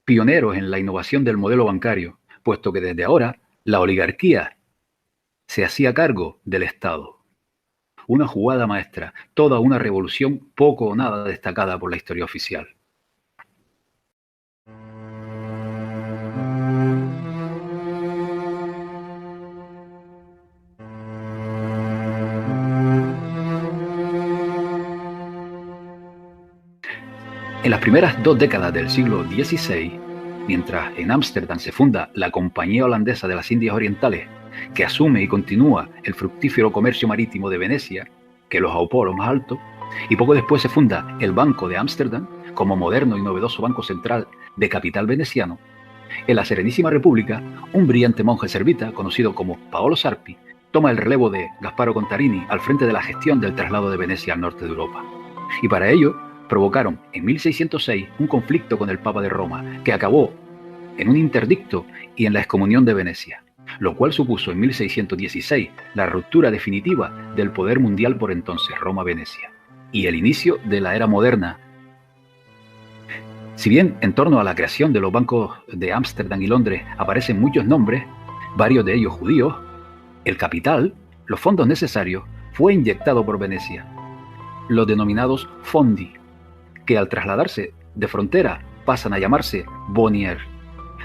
pioneros en la innovación del modelo bancario, puesto que desde ahora la oligarquía se hacía cargo del Estado. Una jugada maestra, toda una revolución poco o nada destacada por la historia oficial. En las primeras 2 décadas del siglo XVI, mientras en Ámsterdam se funda la Compañía Holandesa de las Indias Orientales, que asume y continúa el fructífero comercio marítimo de Venecia, que los aupó a lo más alto, y poco después se funda el Banco de Ámsterdam como moderno y novedoso banco central de capital veneciano. En la Serenísima República, un brillante monje servita, conocido como Paolo Sarpi, toma el relevo de Gasparo Contarini al frente de la gestión del traslado de Venecia al norte de Europa. Y para ello, provocaron en 1606 un conflicto con el Papa de Roma, que acabó en un interdicto y en la excomunión de Venecia, lo cual supuso en 1616 la ruptura definitiva del poder mundial por entonces, Roma-Venecia, y el inicio de la era moderna. Si bien en torno a la creación de los bancos de Ámsterdam y Londres aparecen muchos nombres, varios de ellos judíos, el capital, los fondos necesarios, fue inyectado por Venecia, los denominados fondi, que al trasladarse de frontera pasan a llamarse bonier,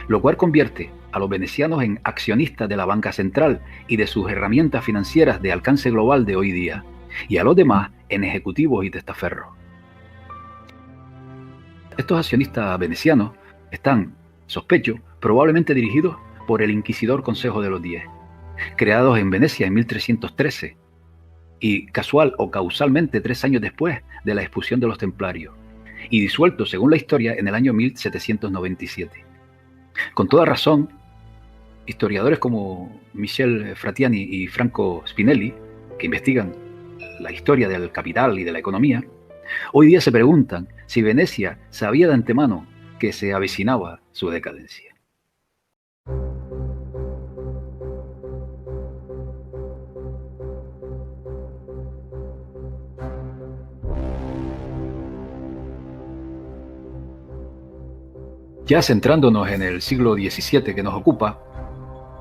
lo cual convierte a los venecianos en accionistas de la banca central y de sus herramientas financieras de alcance global de hoy día, y a los demás en ejecutivos y testaferros. Estos accionistas venecianos están, sospecho, probablemente dirigidos por el Inquisidor Consejo de los Diez, creados en Venecia en 1313, y casual o causalmente 3 años después de la expulsión de los templarios, y disueltos, según la historia, en el año 1797. Con toda razón, historiadores como Michel Fratiani y Franco Spinelli, que investigan la historia del capital y de la economía, hoy día se preguntan si Venecia sabía de antemano que se avecinaba su decadencia. Ya centrándonos en el siglo XVII que nos ocupa,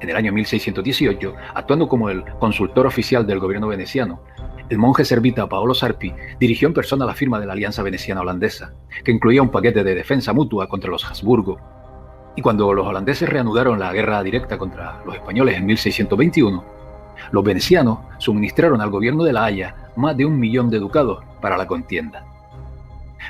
en el año 1618, actuando como el consultor oficial del gobierno veneciano, el monje servita Paolo Sarpi dirigió en persona la firma de la Alianza Veneciana-Holandesa, que incluía un paquete de defensa mutua contra los Habsburgo. Y cuando los holandeses reanudaron la guerra directa contra los españoles en 1621, los venecianos suministraron al gobierno de La Haya más de 1 millón de ducados para la contienda.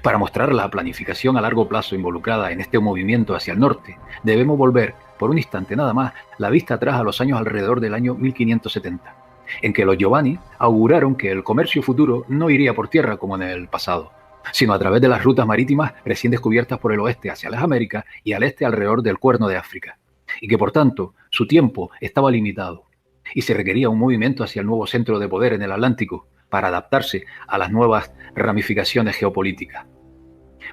Para mostrar la planificación a largo plazo involucrada en este movimiento hacia el norte, debemos volver, por un instante nada más, la vista atrás a los años alrededor del año 1570, en que los Giovanni auguraron que el comercio futuro no iría por tierra como en el pasado, sino a través de las rutas marítimas recién descubiertas por el oeste hacia las Américas y al este alrededor del Cuerno de África, y que por tanto su tiempo estaba limitado, y se requería un movimiento hacia el nuevo centro de poder en el Atlántico para adaptarse a las nuevas ramificaciones geopolíticas.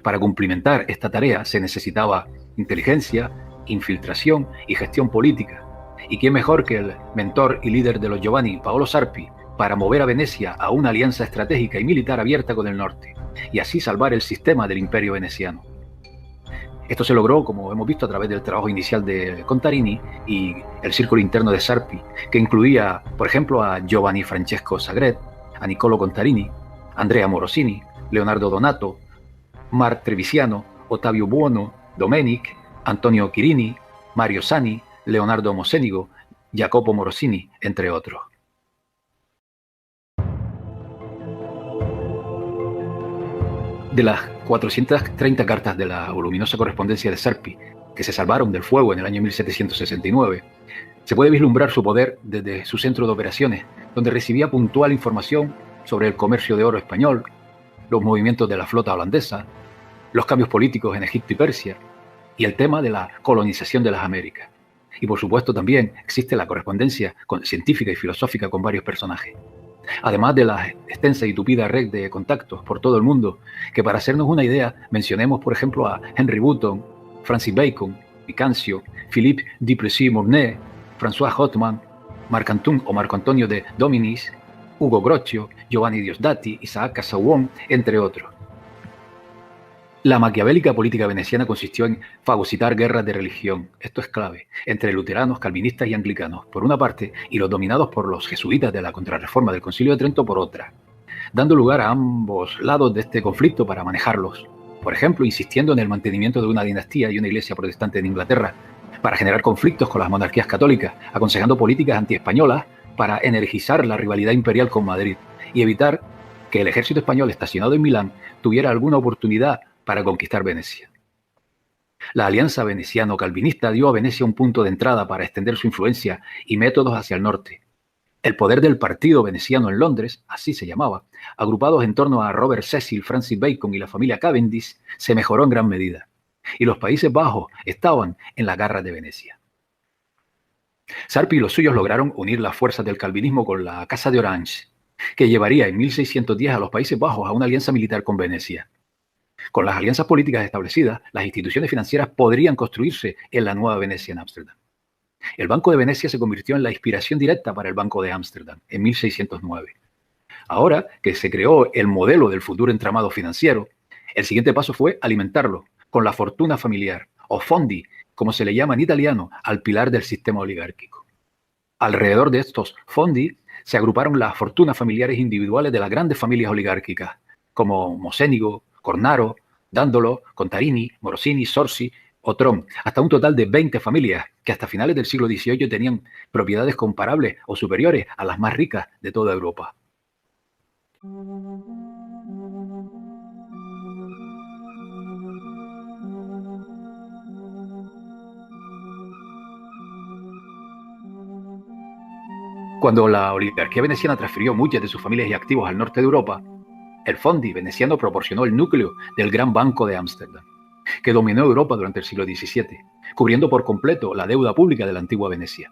Para cumplimentar esta tarea se necesitaba inteligencia, infiltración y gestión política. ¿Y quién mejor que el mentor y líder de los Giovanni, Paolo Sarpi, para mover a Venecia a una alianza estratégica y militar abierta con el norte, y así salvar el sistema del imperio veneciano? Esto se logró, como hemos visto, a través del trabajo inicial de Contarini y el círculo interno de Sarpi, que incluía, por ejemplo, a Giovanni Francesco Sagret, a Niccolo Contarini, Andrea Morosini, Leonardo Donato, Mar Trevigiano, Ottavio Buono, Domenic, Antonio Quirini, Mario Sani, Leonardo Mocenigo, Jacopo Morosini, entre otros. De las 430 cartas de la voluminosa correspondencia de Sarpi, que se salvaron del fuego en el año 1769, se puede vislumbrar su poder desde su centro de operaciones, donde recibía puntual información sobre el comercio de oro español, los movimientos de la flota holandesa, los cambios políticos en Egipto y Persia, y el tema de la colonización de las Américas. Y por supuesto también existe la correspondencia científica y filosófica con varios personajes. Además de la extensa y tupida red de contactos por todo el mundo, que para hacernos una idea mencionemos por ejemplo a Henry Wotton, Francis Bacon, Vicancio, Philippe Duplessis-Mornay, François Hotman, Marco Antonio de Dominis, Ugo Grocchio, Giovanni Diosdati, Isaac Casaubon, entre otros. La maquiavélica política veneciana consistió en fagocitar guerras de religión, esto es clave, entre luteranos, calvinistas y anglicanos, por una parte, y los dominados por los jesuitas de la Contrarreforma del Concilio de Trento, por otra, dando lugar a ambos lados de este conflicto para manejarlos. Por ejemplo, insistiendo en el mantenimiento de una dinastía y una iglesia protestante en Inglaterra, para generar conflictos con las monarquías católicas, aconsejando políticas antiespañolas para energizar la rivalidad imperial con Madrid y evitar que el ejército español estacionado en Milán tuviera alguna oportunidad para conquistar Venecia. La alianza veneciano-calvinista dio a Venecia un punto de entrada para extender su influencia y métodos hacia el norte, El poder del partido veneciano en Londres, así se llamaba, agrupados en torno a Robert Cecil, Francis Bacon y la familia Cavendish, se mejoró en gran medida, y los Países Bajos estaban en la garra de Venecia. Sarpi y los suyos lograron unir las fuerzas del calvinismo con la Casa de Orange, que llevaría en 1610 a los Países Bajos a una alianza militar con Venecia. Con las alianzas políticas establecidas, las instituciones financieras podrían construirse en la nueva Venecia en Ámsterdam. El Banco de Venecia se convirtió en la inspiración directa para el Banco de Ámsterdam en 1609. Ahora que se creó el modelo del futuro entramado financiero, el siguiente paso fue alimentarlo con la fortuna familiar, o fondi, como se le llama en italiano, al pilar del sistema oligárquico. Alrededor de estos fondi se agruparon las fortunas familiares individuales de las grandes familias oligárquicas, como Mocenigo, Cornaro, Dandolo, Contarini, Morosini, Sorsi o Tron, hasta un total de 20 familias que hasta finales del siglo XVIII tenían propiedades comparables o superiores a las más ricas de toda Europa. Cuando la oligarquía veneciana transfirió muchas de sus familias y activos al norte de Europa, el Fondi veneciano proporcionó el núcleo del Gran Banco de Ámsterdam, que dominó Europa durante el siglo XVII, cubriendo por completo la deuda pública de la antigua Venecia.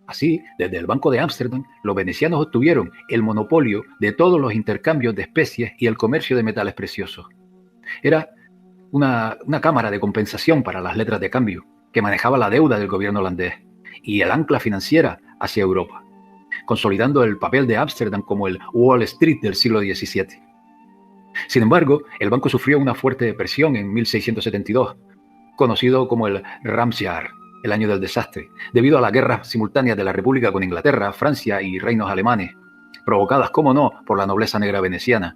Así, desde el Banco de Ámsterdam, los venecianos obtuvieron el monopolio de todos los intercambios de especies y el comercio de metales preciosos. Era una cámara de compensación para las letras de cambio, que manejaba la deuda del gobierno holandés y el ancla financiera hacia Europa, consolidando el papel de Ámsterdam como el Wall Street del siglo XVII. Sin embargo, el banco sufrió una fuerte depresión en 1672, conocido como el Ramsjahr, el año del desastre, debido a las guerras simultáneas de la República con Inglaterra, Francia y reinos alemanes, provocadas, como no, por la nobleza negra veneciana,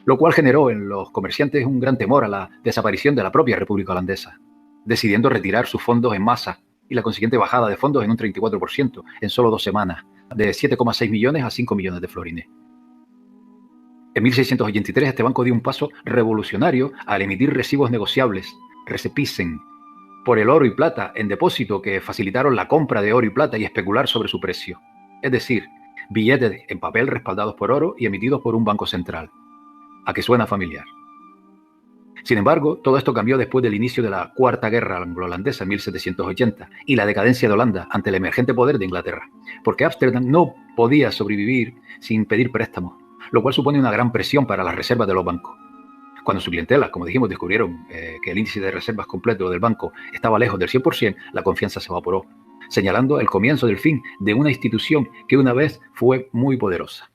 lo cual generó en los comerciantes un gran temor a la desaparición de la propia República holandesa, decidiendo retirar sus fondos en masa y la consiguiente bajada de fondos en un 34% en solo 2 semanas, de 7,6 millones a 5 millones de florines. En 1683 este banco dio un paso revolucionario al emitir recibos negociables, Recipisen, por el oro y plata en depósito que facilitaron la compra de oro y plata y especular sobre su precio. Es decir, billetes en papel respaldados por oro y emitidos por un banco central. ¿A qué suena familiar? Sin embargo, todo esto cambió después del inicio de la Cuarta Guerra Anglo-Holandesa en 1780 y la decadencia de Holanda ante el emergente poder de Inglaterra, porque Ámsterdam no podía sobrevivir sin pedir préstamos, lo cual supone una gran presión para las reservas de los bancos. Cuando su clientela, como dijimos, descubrieron que el índice de reservas completo del banco estaba lejos del 100%, la confianza se evaporó, señalando el comienzo del fin de una institución que una vez fue muy poderosa.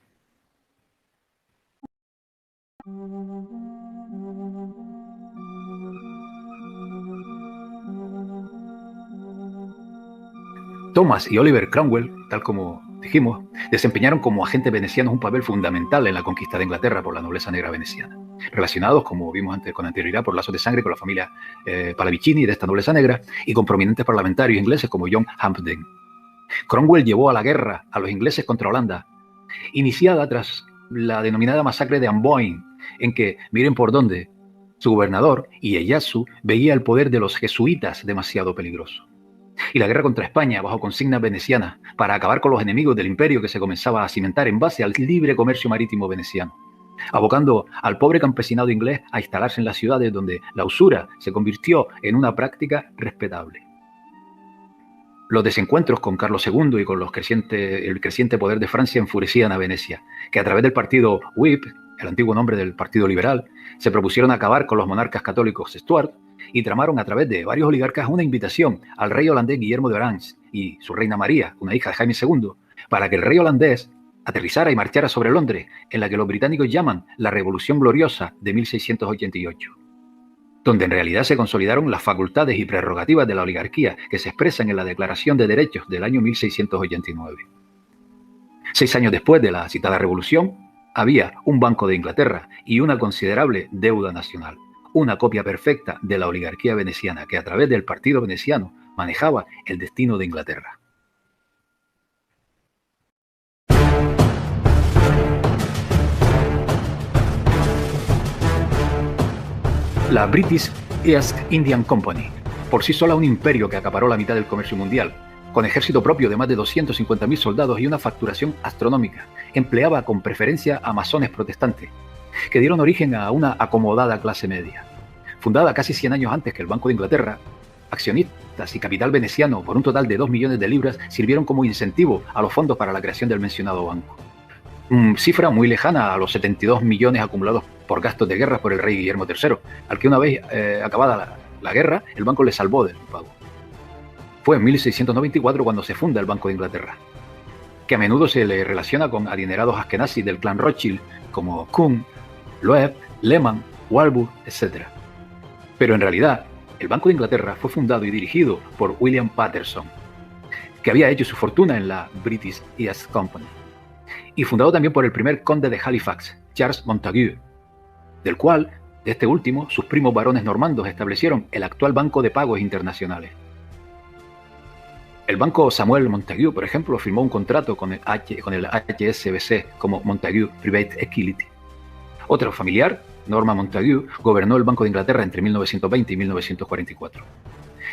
Thomas y Oliver Cromwell, tal como dijimos, desempeñaron como agentes venecianos un papel fundamental en la conquista de Inglaterra por la nobleza negra veneciana, relacionados, como vimos antes con anterioridad, por lazos de sangre con la familia Pallavicini de esta nobleza negra y con prominentes parlamentarios ingleses como John Hampden. Cromwell llevó a la guerra a los ingleses contra Holanda, iniciada tras la denominada masacre de Amboine, en que, miren por dónde, su gobernador, Ieyasu, veía el poder de los jesuitas demasiado peligroso. Y la guerra contra España bajo consignas venecianas para acabar con los enemigos del imperio que se comenzaba a cimentar en base al libre comercio marítimo veneciano, abocando al pobre campesinado inglés a instalarse en las ciudades donde la usura se convirtió en una práctica respetable. Los desencuentros con Carlos II y con el creciente poder de Francia enfurecían a Venecia, que a través del partido Whip, el antiguo nombre del Partido Liberal, se propusieron acabar con los monarcas católicos Stuart y tramaron a través de varios oligarcas una invitación al rey holandés Guillermo de Orange y su reina María, una hija de Jaime II, para que el rey holandés aterrizara y marchara sobre Londres, en la que los británicos llaman la Revolución Gloriosa de 1688, donde en realidad se consolidaron las facultades y prerrogativas de la oligarquía que se expresan en la Declaración de Derechos del año 1689. 6 años después de la citada revolución, había un Banco de Inglaterra y una considerable deuda nacional, una copia perfecta de la oligarquía veneciana que a través del partido veneciano manejaba el destino de Inglaterra. La British East Indian Company, por sí sola un imperio que acaparó la mitad del comercio mundial, con ejército propio de más de 250.000 soldados y una facturación astronómica, empleaba con preferencia a masones protestantes, que dieron origen a una acomodada clase media. Fundada casi 100 años antes que el Banco de Inglaterra, accionistas y capital veneciano por un total de 2 millones de libras sirvieron como incentivo a los fondos para la creación del mencionado banco. Cifra muy lejana a los 72 millones acumulados por gastos de guerra por el rey Guillermo III, al que una vez acabada la guerra, el banco le salvó del pago. Fue en 1694 cuando se funda el Banco de Inglaterra, que a menudo se le relaciona con adinerados askenazis del clan Rothschild como Kuhn, Loeb, Lehman, Warburg, etc. Pero en realidad, el Banco de Inglaterra fue fundado y dirigido por William Paterson, que había hecho su fortuna en la British East Company, y fundado también por el primer conde de Halifax, Charles Montagu, del cual, de este último, sus primos varones normandos establecieron el actual Banco de Pagos Internacionales. El Banco Samuel Montagu, por ejemplo, firmó un contrato con el HSBC como Montagu Private Equity. Otro familiar, Norman Montagu, gobernó el Banco de Inglaterra entre 1920 y 1944.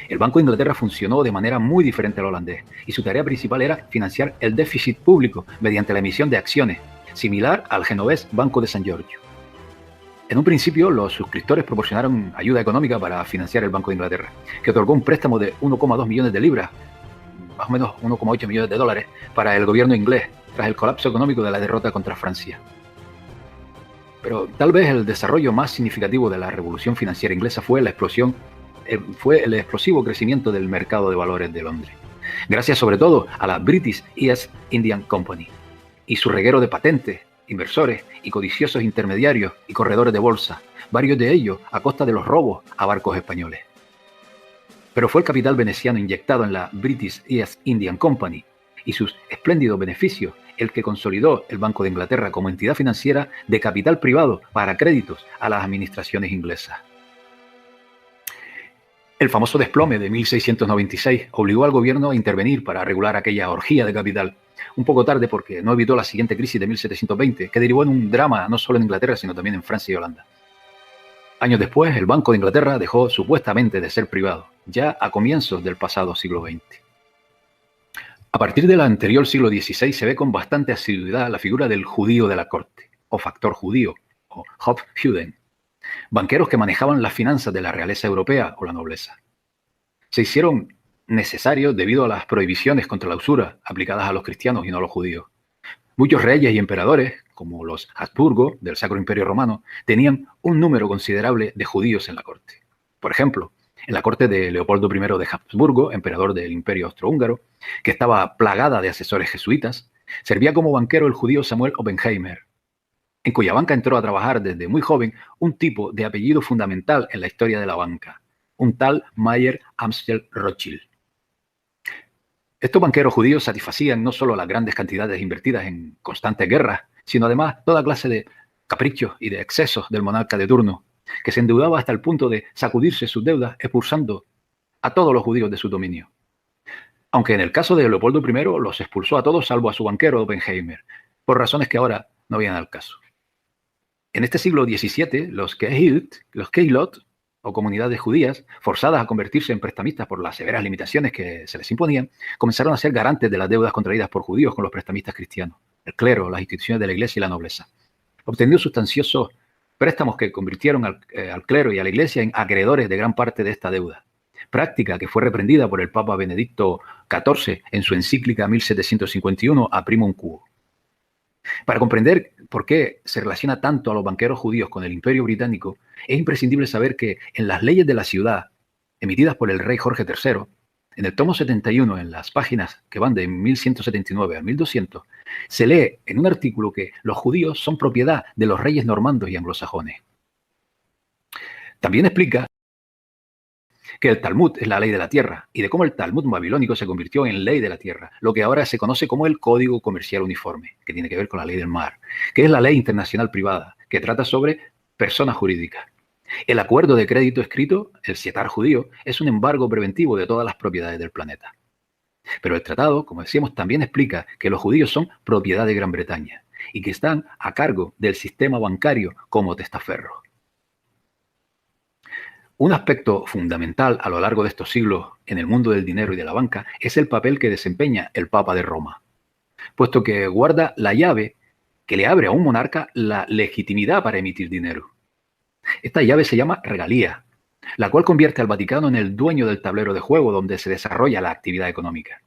El Banco de Inglaterra funcionó de manera muy diferente al holandés y su tarea principal era financiar el déficit público mediante la emisión de acciones, similar al genovés Banco de San Giorgio. En un principio, los suscriptores proporcionaron ayuda económica para financiar el Banco de Inglaterra, que otorgó un préstamo de 1,2 millones de libras, más o menos 1,8 millones de dólares, para el gobierno inglés, tras el colapso económico de la derrota contra Francia. Pero tal vez el desarrollo más significativo de la revolución financiera inglesa fue el explosivo crecimiento del mercado de valores de Londres, gracias sobre todo a la British East India Company y su reguero de patentes, inversores y codiciosos intermediarios y corredores de bolsa, varios de ellos a costa de los robos a barcos españoles. Pero fue el capital veneciano inyectado en la British East India Company y sus espléndidos beneficios el que consolidó el Banco de Inglaterra como entidad financiera de capital privado para créditos a las administraciones inglesas. El famoso desplome de 1696 obligó al gobierno a intervenir para regular aquella orgía de capital, un poco tarde porque no evitó la siguiente crisis de 1720, que derivó en un drama no solo en Inglaterra, sino también en Francia y Holanda. Años después, el Banco de Inglaterra dejó supuestamente de ser privado, ya a comienzos del pasado siglo XX. A partir del anterior siglo XVI se ve con bastante asiduidad la figura del judío de la corte, o factor judío, o Hofjuden, banqueros que manejaban las finanzas de la realeza europea o la nobleza. Se hicieron necesarios debido a las prohibiciones contra la usura aplicadas a los cristianos y no a los judíos. Muchos reyes y emperadores, como los Habsburgo del Sacro Imperio Romano, tenían un número considerable de judíos en la corte. Por ejemplo, en la corte de Leopoldo I de Habsburgo, emperador del Imperio Austrohúngaro, que estaba plagada de asesores jesuitas, servía como banquero el judío Samuel Oppenheimer, en cuya banca entró a trabajar desde muy joven un tipo de apellido fundamental en la historia de la banca, un tal Mayer Amschel Rothschild. Estos banqueros judíos satisfacían no solo las grandes cantidades invertidas en constantes guerras, sino además toda clase de caprichos y de excesos del monarca de turno, que se endeudaba hasta el punto de sacudirse sus deudas expulsando a todos los judíos de su dominio. Aunque en el caso de Leopoldo I los expulsó a todos salvo a su banquero Oppenheimer, por razones que ahora no vienen al caso. En este siglo XVII, los Keilot, o comunidades judías, forzadas a convertirse en prestamistas por las severas limitaciones que se les imponían, comenzaron a ser garantes de las deudas contraídas por judíos con los prestamistas cristianos, el clero, las instituciones de la iglesia y la nobleza, obteniendo sustanciosos préstamos que convirtieron al clero y a la iglesia en acreedores de gran parte de esta deuda, práctica que fue reprendida por el Papa Benedicto XIV en su encíclica 1751 A Primum Quo. Para comprender por qué se relaciona tanto a los banqueros judíos con el Imperio Británico, es imprescindible saber que en las leyes de la ciudad, emitidas por el rey Jorge III, en el tomo 71, en las páginas que van de 1179 a 1200, se lee en un artículo que los judíos son propiedad de los reyes normandos y anglosajones. También explica que el Talmud es la ley de la tierra y de cómo el Talmud babilónico se convirtió en ley de la tierra, lo que ahora se conoce como el Código Comercial Uniforme, que tiene que ver con la ley del mar, que es la ley internacional privada, que trata sobre personas jurídicas. El acuerdo de crédito escrito, el Sietar judío, es un embargo preventivo de todas las propiedades del planeta. Pero el tratado, como decíamos, también explica que los judíos son propiedad de Gran Bretaña y que están a cargo del sistema bancario como testaferros. Un aspecto fundamental a lo largo de estos siglos en el mundo del dinero y de la banca es el papel que desempeña el Papa de Roma, puesto que guarda la llave que le abre a un monarca la legitimidad para emitir dinero. Esta llave se llama regalía, la cual convierte al Vaticano en el dueño del tablero de juego donde se desarrolla la actividad económica.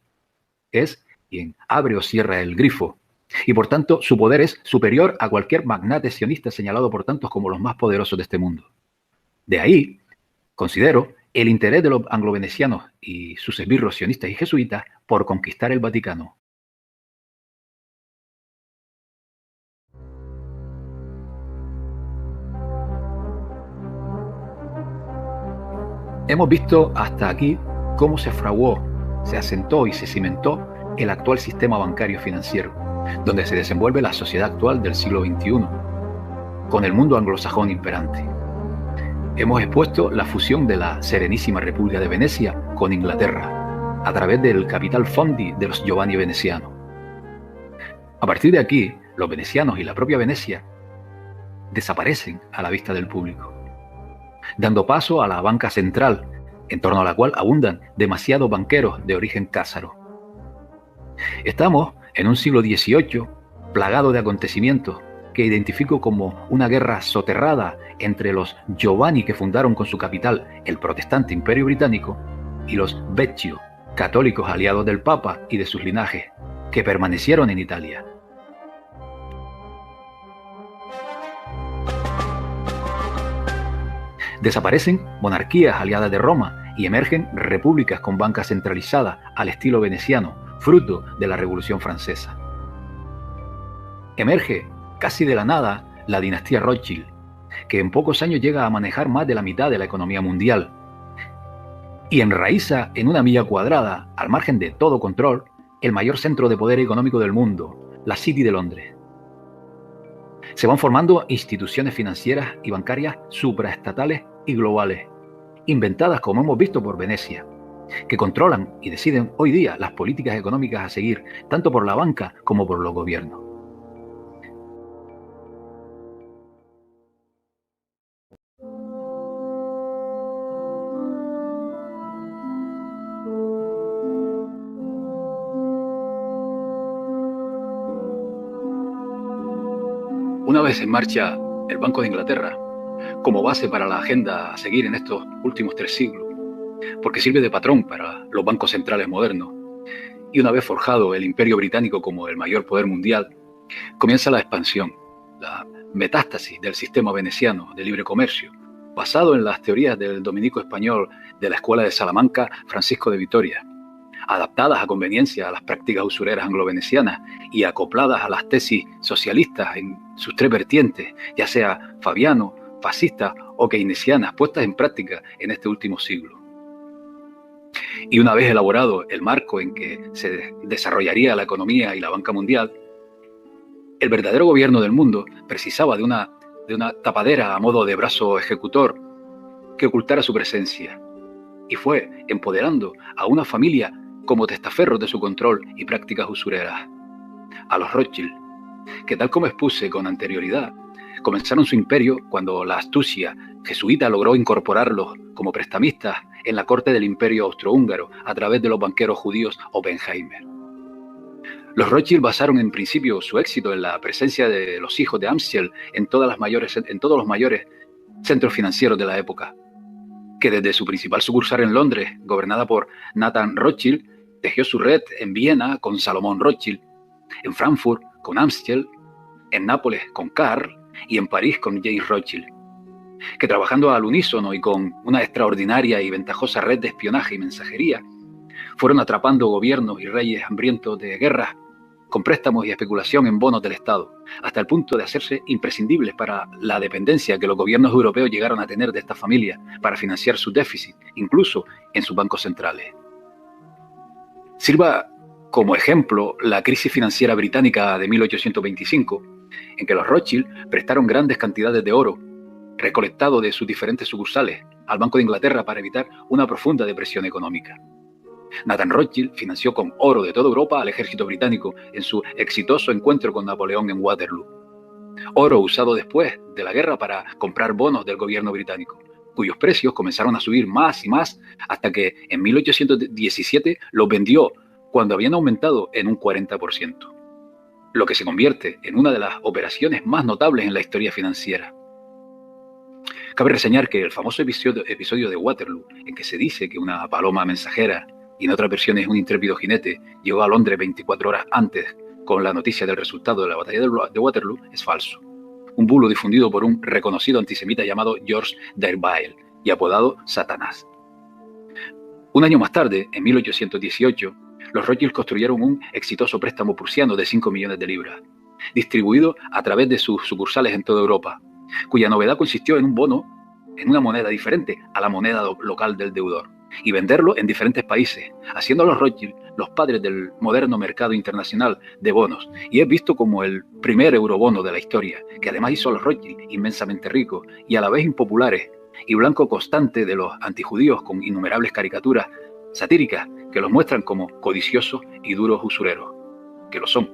Es quien abre o cierra el grifo, y por tanto su poder es superior a cualquier magnate sionista señalado por tantos como los más poderosos de este mundo. De ahí, considero, el interés de los anglo-venecianos y sus esbirros sionistas y jesuitas por conquistar el Vaticano. Hemos visto hasta aquí cómo se fraguó, se asentó y se cimentó el actual sistema bancario financiero, donde se desenvuelve la sociedad actual del siglo XXI, con el mundo anglosajón imperante. Hemos expuesto la fusión de la Serenísima República de Venecia con Inglaterra, a través del capital fondi de los Giovanni venecianos. A partir de aquí, los venecianos y la propia Venecia desaparecen a la vista del público, dando paso a la banca central, en torno a la cual abundan demasiados banqueros de origen cázaro. Estamos en un siglo XVIII plagado de acontecimientos que identifico como una guerra soterrada entre los Giovanni que fundaron con su capital el protestante Imperio Británico y los Vecchio, católicos aliados del Papa y de sus linajes, que permanecieron en Italia. Desaparecen monarquías aliadas de Roma y emergen repúblicas con banca centralizada al estilo veneciano, fruto de la Revolución Francesa. Emerge, casi de la nada, la dinastía Rothschild, que en pocos años llega a manejar más de la mitad de la economía mundial y enraiza en una milla cuadrada, al margen de todo control, el mayor centro de poder económico del mundo, la City de Londres. Se van formando instituciones financieras y bancarias supraestatales y globales, inventadas, como hemos visto, por Venecia, que controlan y deciden hoy día las políticas económicas a seguir, tanto por la banca como por los gobiernos. Una vez en marcha el Banco de Inglaterra, como base para la agenda a seguir en estos últimos 3 siglos, porque sirve de patrón para los bancos centrales modernos, y una vez forjado el Imperio Británico como el mayor poder mundial, comienza la expansión, la metástasis del sistema veneciano de libre comercio, basado en las teorías del dominico español de la Escuela de Salamanca, Francisco de Vitoria, adaptadas a conveniencia a las prácticas usureras anglo-venecianas y acopladas a las tesis socialistas en sus 3 vertientes, ya sea fabiano, fascistas o keynesianas, puestas en práctica en este último siglo. Y una vez elaborado el marco en que se desarrollaría la economía y la banca mundial, el verdadero gobierno del mundo precisaba de una tapadera a modo de brazo ejecutor que ocultara su presencia, y fue empoderando a una familia como testaferros de su control y prácticas usureras, a los Rothschild, que, tal como expuse con anterioridad, comenzaron su imperio cuando la astucia jesuita logró incorporarlos como prestamistas en la corte del Imperio Austrohúngaro a través de los banqueros judíos Oppenheimer. Los Rothschild basaron en principio su éxito en la presencia de los hijos de Amstel en todos los mayores centros financieros de la época, que desde su principal sucursal en Londres, gobernada por Nathan Rothschild, tejió su red en Viena con Salomón Rothschild, en Frankfurt con Amstel, en Nápoles con Karl y en París con James Rothschild, que, trabajando al unísono y con una extraordinaria y ventajosa red de espionaje y mensajería, fueron atrapando gobiernos y reyes hambrientos de guerras con préstamos y especulación en bonos del Estado, hasta el punto de hacerse imprescindibles para la dependencia que los gobiernos europeos llegaron a tener de esta familia para financiar sus déficits, incluso en sus bancos centrales. Sirva como ejemplo la crisis financiera británica de 1825, en que los Rothschild prestaron grandes cantidades de oro, recolectado de sus diferentes sucursales, al Banco de Inglaterra para evitar una profunda depresión económica. Nathan Rothschild financió con oro de toda Europa al ejército británico en su exitoso encuentro con Napoleón en Waterloo. Oro usado después de la guerra para comprar bonos del gobierno británico, cuyos precios comenzaron a subir más y más hasta que en 1817 los vendió cuando habían aumentado en un 40%, lo que se convierte en una de las operaciones más notables en la historia financiera. Cabe reseñar que el famoso episodio de Waterloo, en que se dice que una paloma mensajera y en otras versiones un intrépido jinete llegó a Londres 24 horas antes con la noticia del resultado de la batalla de Waterloo, es falso. Un bulo difundido por un reconocido antisemita llamado George Dervaille y apodado Satanás. Un año más tarde, en 1818, los Rothschild construyeron un exitoso préstamo prusiano de 5 millones de libras, distribuido a través de sus sucursales en toda Europa, cuya novedad consistió en un bono en una moneda diferente a la moneda local del deudor, y venderlo en diferentes países, haciendo a los Rothschild los padres del moderno mercado internacional de bonos, y es visto como el primer eurobono de la historia, que además hizo a los Rothschild inmensamente ricos y a la vez impopulares, y blanco constante de los antijudíos con innumerables caricaturas satíricas que los muestran como codiciosos y duros usureros, que lo son.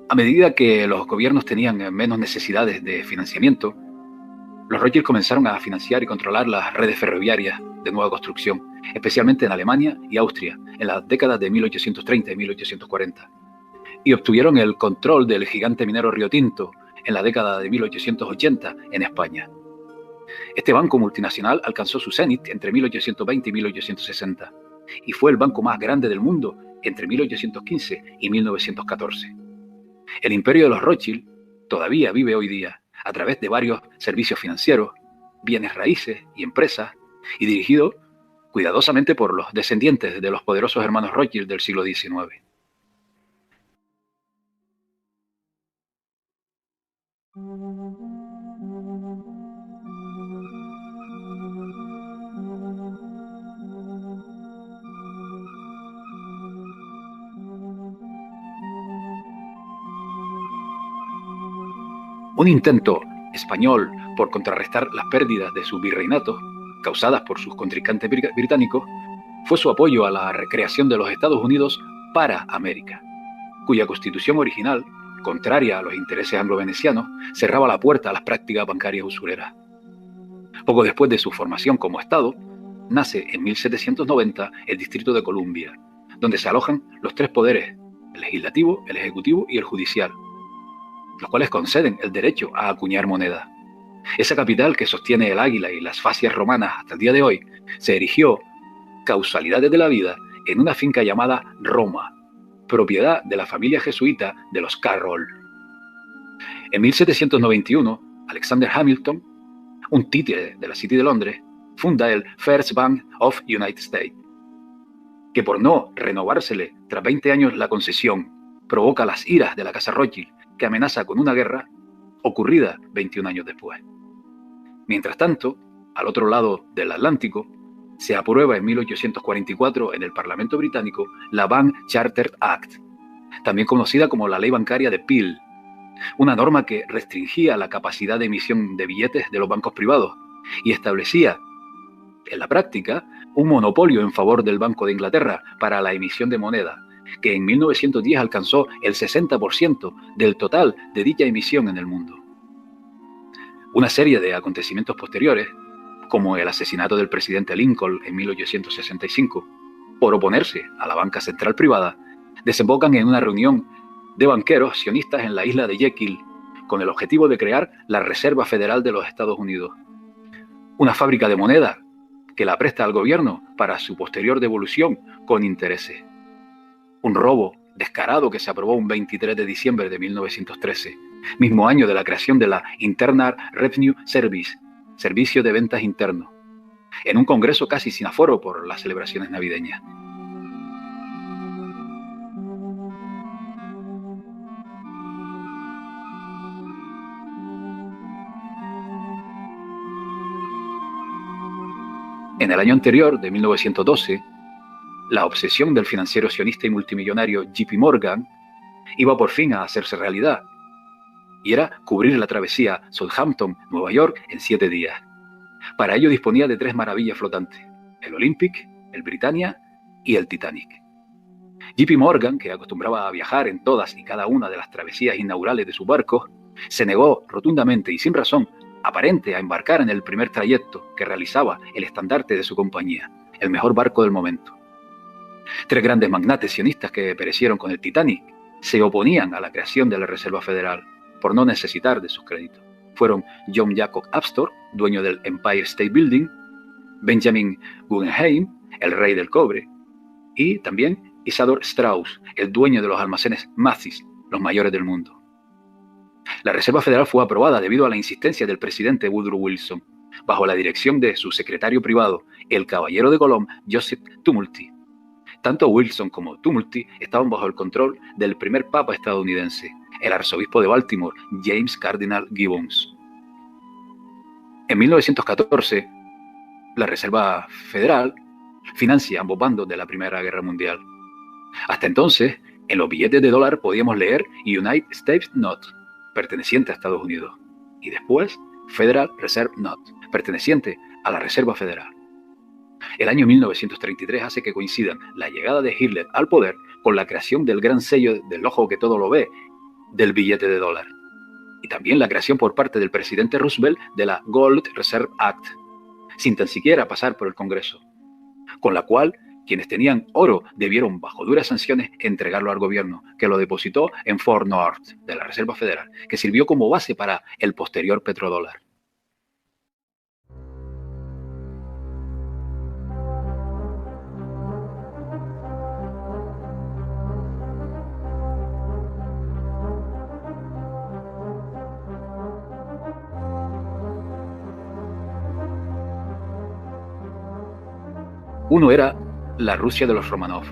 A medida que los gobiernos tenían menos necesidades de financiamiento, los Rothschild comenzaron a financiar y controlar las redes ferroviarias de nueva construcción, especialmente en Alemania y Austria, en las décadas de 1830 y 1840, y obtuvieron el control del gigante minero Río Tinto en la década de 1880 en España. Este banco multinacional alcanzó su cenit entre 1820 y 1860, y fue el banco más grande del mundo entre 1815 y 1914. El imperio de los Rothschild todavía vive hoy día a través de varios servicios financieros, bienes raíces y empresas, y dirigido cuidadosamente por los descendientes de los poderosos hermanos Rothschild del siglo XIX. Un intento español por contrarrestar las pérdidas de sus virreinatos, causadas por sus contrincantes británicos, fue su apoyo a la recreación de los Estados Unidos para América, cuya constitución original, contraria a los intereses anglo-venecianos, cerraba la puerta a las prácticas bancarias usureras. Poco después de su formación como Estado, nace en 1790 el Distrito de Columbia, donde se alojan los tres poderes, el legislativo, el ejecutivo y el judicial, los cuales conceden el derecho a acuñar moneda. Esa capital que sostiene el águila y las fascias romanas hasta el día de hoy, se erigió, causalidades de la vida, en una finca llamada Roma, propiedad de la familia jesuita de los Carroll. En 1791, Alexander Hamilton, un títere de la City de Londres, funda el First Bank of United States, que por no renovársele tras 20 años la concesión, provoca las iras de la Casa Rothschild, que amenaza con una guerra ocurrida 21 años después. Mientras tanto, al otro lado del Atlántico, se aprueba en 1844 en el Parlamento británico la Bank Charter Act, también conocida como la Ley Bancaria de Peel, una norma que restringía la capacidad de emisión de billetes de los bancos privados y establecía, en la práctica, un monopolio en favor del Banco de Inglaterra para la emisión de moneda, que en 1910 alcanzó el 60% del total de dicha emisión en el mundo. Una serie de acontecimientos posteriores, como el asesinato del presidente Lincoln en 1865, por oponerse a la banca central privada, desembocan en una reunión de banqueros sionistas en la isla de Jekyll, con el objetivo de crear la Reserva Federal de los Estados Unidos, una fábrica de moneda que la presta al gobierno para su posterior devolución con intereses. Un robo descarado que se aprobó un 23 de diciembre de 1913, mismo año de la creación de la Internal Revenue Service, Servicio de Ventas Interno, en un congreso casi sin aforo por las celebraciones navideñas. En el año anterior, de 1912, la obsesión del financiero sionista y multimillonario J.P. Morgan iba por fin a hacerse realidad, y era cubrir la travesía Southampton-Nueva York en 7 días. Para ello disponía de 3 maravillas flotantes, el Olympic, el Britannia y el Titanic. J.P. Morgan, que acostumbraba a viajar en todas y cada una de las travesías inaugurales de sus barcos, se negó rotundamente y sin razón aparente a embarcar en el primer trayecto que realizaba el estandarte de su compañía, el mejor barco del momento. 3 grandes magnates sionistas que perecieron con el Titanic se oponían a la creación de la Reserva Federal por no necesitar de sus créditos. Fueron John Jacob Astor, dueño del Empire State Building, Benjamin Guggenheim, el rey del cobre, y también Isadore Strauss, el dueño de los almacenes Macy's, los mayores del mundo. La Reserva Federal fue aprobada debido a la insistencia del presidente Woodrow Wilson, bajo la dirección de su secretario privado, el caballero de Colón, Joseph Tumulty. Tanto Wilson como Tumulty estaban bajo el control del primer papa estadounidense, el arzobispo de Baltimore, James Cardinal Gibbons. En 1914, la Reserva Federal financia ambos bandos de la Primera Guerra Mundial. Hasta entonces, en los billetes de dólar podíamos leer United States Note, perteneciente a Estados Unidos, y después Federal Reserve Note, perteneciente a la Reserva Federal. El año 1933 hace que coincidan la llegada de Hitler al poder con la creación del gran sello del ojo que todo lo ve del billete de dólar, y también la creación por parte del presidente Roosevelt de la Gold Reserve Act, sin tan siquiera pasar por el Congreso, con la cual quienes tenían oro debieron, bajo duras sanciones, entregarlo al gobierno, que lo depositó en Fort North de la Reserva Federal, que sirvió como base para el posterior petrodólar. Uno era la Rusia de los Romanov,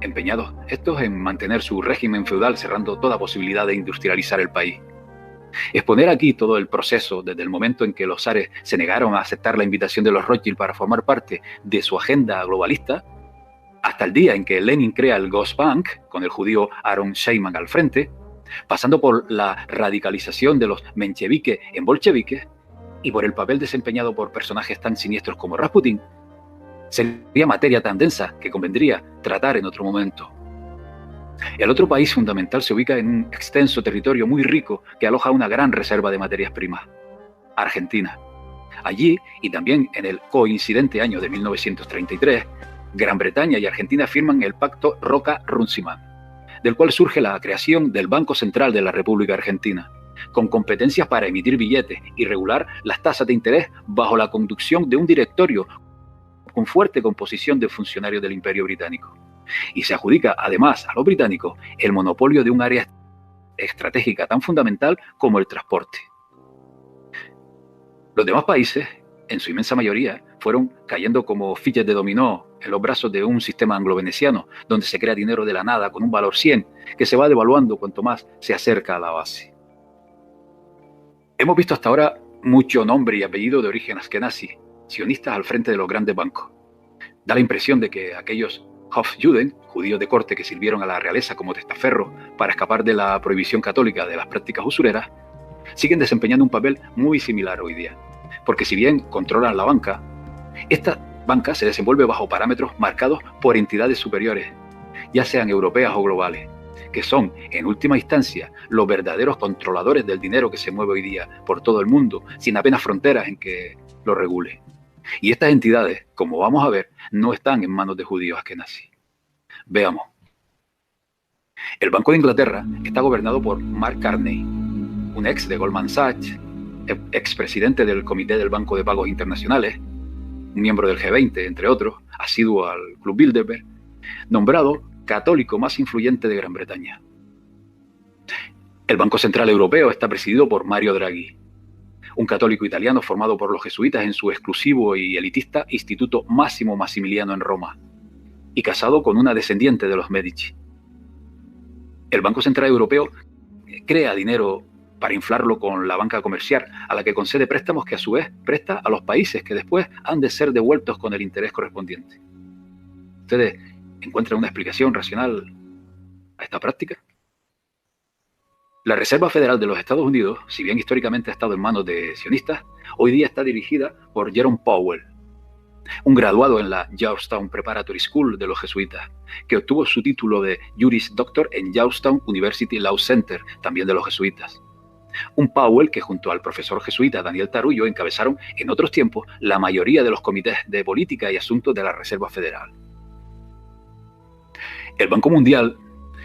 empeñados estos en mantener su régimen feudal, cerrando toda posibilidad de industrializar el país. Exponer aquí todo el proceso, desde el momento en que los zares se negaron a aceptar la invitación de los Rothschild para formar parte de su agenda globalista, hasta el día en que Lenin crea el Gosbank, con el judío Aaron Sheinman al frente, pasando por la radicalización de los mencheviques en bolcheviques y por el papel desempeñado por personajes tan siniestros como Rasputin, sería materia tan densa que convendría tratar en otro momento. El otro país fundamental se ubica en un extenso territorio muy rico que aloja una gran reserva de materias primas: Argentina. Allí, y también en el coincidente año de 1933, Gran Bretaña y Argentina firman el Pacto Roca-Runciman, del cual surge la creación del Banco Central de la República Argentina, con competencias para emitir billetes y regular las tasas de interés bajo la conducción de un directorio con fuerte composición de funcionarios del Imperio Británico. Y se adjudica además a los británicos el monopolio de un área estratégica tan fundamental como el transporte. Los demás países, en su inmensa mayoría, fueron cayendo como fichas de dominó en los brazos de un sistema anglo-veneciano, donde se crea dinero de la nada con un valor 100, que se va devaluando cuanto más se acerca a la base. Hemos visto hasta ahora mucho nombre y apellido de origen askenazi, sionistas al frente de los grandes bancos. Da la impresión de que aquellos Hofjuden, judíos de corte que sirvieron a la realeza como testaferro para escapar de la prohibición católica de las prácticas usureras, siguen desempeñando un papel muy similar hoy día. Porque si bien controlan la banca, esta banca se desenvuelve bajo parámetros marcados por entidades superiores, ya sean europeas o globales, que son, en última instancia, los verdaderos controladores del dinero que se mueve hoy día por todo el mundo, sin apenas fronteras en que lo regule. Y estas entidades, como vamos a ver, no están en manos de judíos askenazí. Veamos. El Banco de Inglaterra está gobernado por Mark Carney, un ex de Goldman Sachs, expresidente del Comité del Banco de Pagos Internacionales, un miembro del G20, entre otros, asiduo al Club Bilderberg, nombrado católico más influyente de Gran Bretaña. El Banco Central Europeo está presidido por Mario Draghi, un católico italiano formado por los jesuitas en su exclusivo y elitista Instituto Massimo Massimiliano en Roma, y casado con una descendiente de los Medici. El Banco Central Europeo crea dinero para inflarlo con la banca comercial, a la que concede préstamos que a su vez presta a los países, que después han de ser devueltos con el interés correspondiente. ¿Ustedes encuentran una explicación racional a esta práctica? La Reserva Federal de los Estados Unidos, si bien históricamente ha estado en manos de sionistas, hoy día está dirigida por Jerome Powell, un graduado en la Georgetown Preparatory School de los jesuitas, que obtuvo su título de Juris Doctor en Georgetown University Law Center, también de los jesuitas. Un Powell que junto al profesor jesuita Daniel Tarullo encabezaron en otros tiempos la mayoría de los comités de política y asuntos de la Reserva Federal. El Banco Mundial,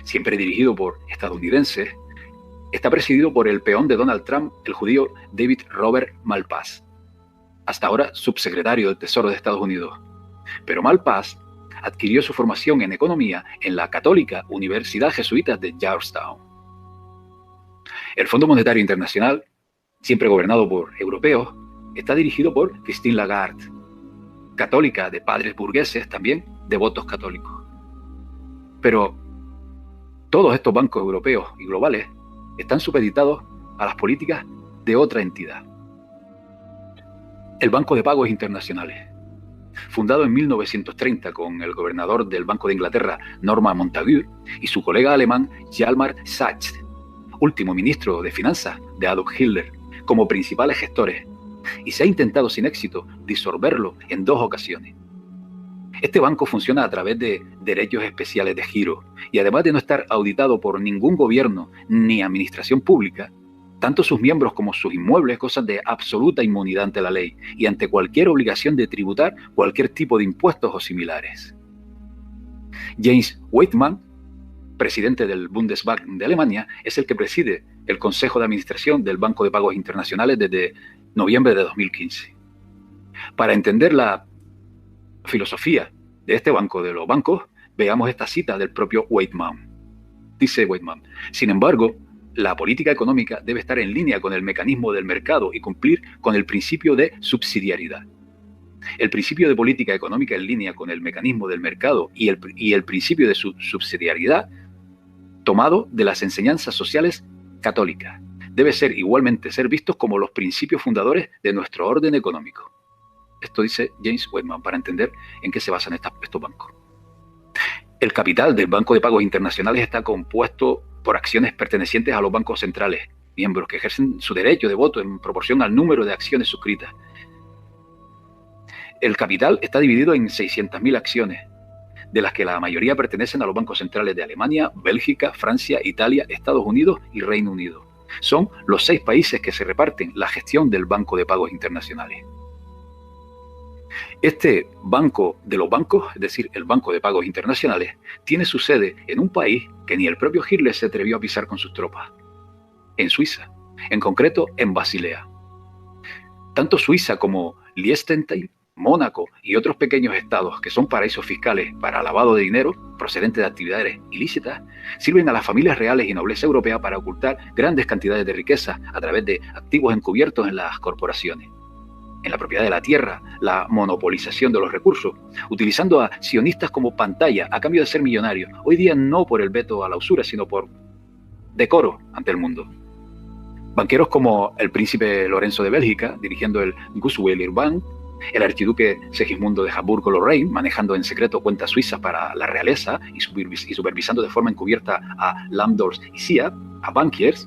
siempre dirigido por estadounidenses, está presidido por el peón de Donald Trump, el judío David Robert Malpass, hasta ahora subsecretario del Tesoro de Estados Unidos. Pero Malpass adquirió su formación en economía en la católica Universidad Jesuita de Georgetown. El Fondo Monetario Internacional, siempre gobernado por europeos, está dirigido por Christine Lagarde, católica de padres burgueses, también devotos católicos. Pero todos estos bancos europeos y globales están supeditados a las políticas de otra entidad. El Banco de Pagos Internacionales, fundado en 1930 con el gobernador del Banco de Inglaterra, Norman Montagu, y su colega alemán, Hjalmar Sachs, último ministro de Finanzas de Adolf Hitler, como principales gestores, y se ha intentado sin éxito disolverlo en 2 ocasiones. Este banco funciona a través de derechos especiales de giro, y además de no estar auditado por ningún gobierno ni administración pública, tanto sus miembros como sus inmuebles gozan de absoluta inmunidad ante la ley y ante cualquier obligación de tributar cualquier tipo de impuestos o similares. James Weidmann, presidente del Bundesbank de Alemania, es el que preside el Consejo de Administración del Banco de Pagos Internacionales desde noviembre de 2015. Para entender la filosofía de este banco de los bancos, veamos esta cita del propio Weidmann. Dice Weidmann: sin embargo, la política económica debe estar en línea con el mecanismo del mercado y cumplir con el principio de subsidiariedad. El principio de política económica en línea con el mecanismo del mercado y el principio de subsidiariedad, tomado de las enseñanzas sociales católicas, debe ser igualmente vistos como los principios fundadores de nuestro orden económico. Esto dice James Weidmann, para entender en qué se basan estos bancos. El capital del Banco de Pagos Internacionales está compuesto por acciones pertenecientes a los bancos centrales, miembros que ejercen su derecho de voto en proporción al número de acciones suscritas. El capital está dividido en 600.000 acciones, de las que la mayoría pertenecen a los bancos centrales de Alemania, Bélgica, Francia, Italia, Estados Unidos y Reino Unido. Son los 6 países que se reparten la gestión del Banco de Pagos Internacionales. Este banco de los bancos, es decir, el Banco de Pagos Internacionales, tiene su sede en un país que ni el propio Hitler se atrevió a pisar con sus tropas, en Suiza, en concreto en Basilea. Tanto Suiza como Liechtenstein, Mónaco y otros pequeños estados que son paraísos fiscales para lavado de dinero procedente de actividades ilícitas, sirven a las familias reales y nobleza europea para ocultar grandes cantidades de riqueza a través de activos encubiertos en las corporaciones, en la propiedad de la tierra, la monopolización de los recursos, utilizando a sionistas como pantalla a cambio de ser millonarios, hoy día no por el veto a la usura, sino por decoro ante el mundo. Banqueros como el príncipe Lorenzo de Bélgica, dirigiendo el Gusweiler Bank, el archiduque Segismundo de Habsburgo-Lorraine, manejando en secreto cuentas suizas para la realeza y supervisando de forma encubierta a Landors y Sia, a bankiers,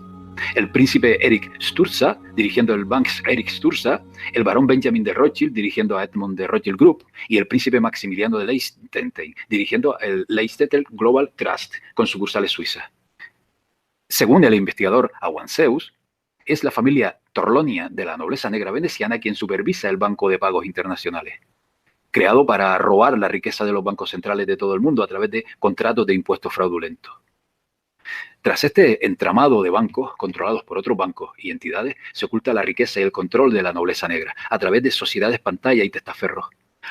el príncipe Erich Sturza, dirigiendo el Banks Erich Sturza, el barón Benjamin de Rothschild, dirigiendo a Edmund de Rothschild Group, y el príncipe Maximiliano de Liechtenstein, dirigiendo el Liechtenstein Global Trust, con sucursales suizas. Según el investigador Awanseus, es la familia Torlonia de la nobleza negra veneciana quien supervisa el Banco de Pagos Internacionales, creado para robar la riqueza de los bancos centrales de todo el mundo a través de contratos de impuestos fraudulentos. Tras este entramado de bancos controlados por otros bancos y entidades, se oculta la riqueza y el control de la nobleza negra a través de sociedades pantalla y testaferros,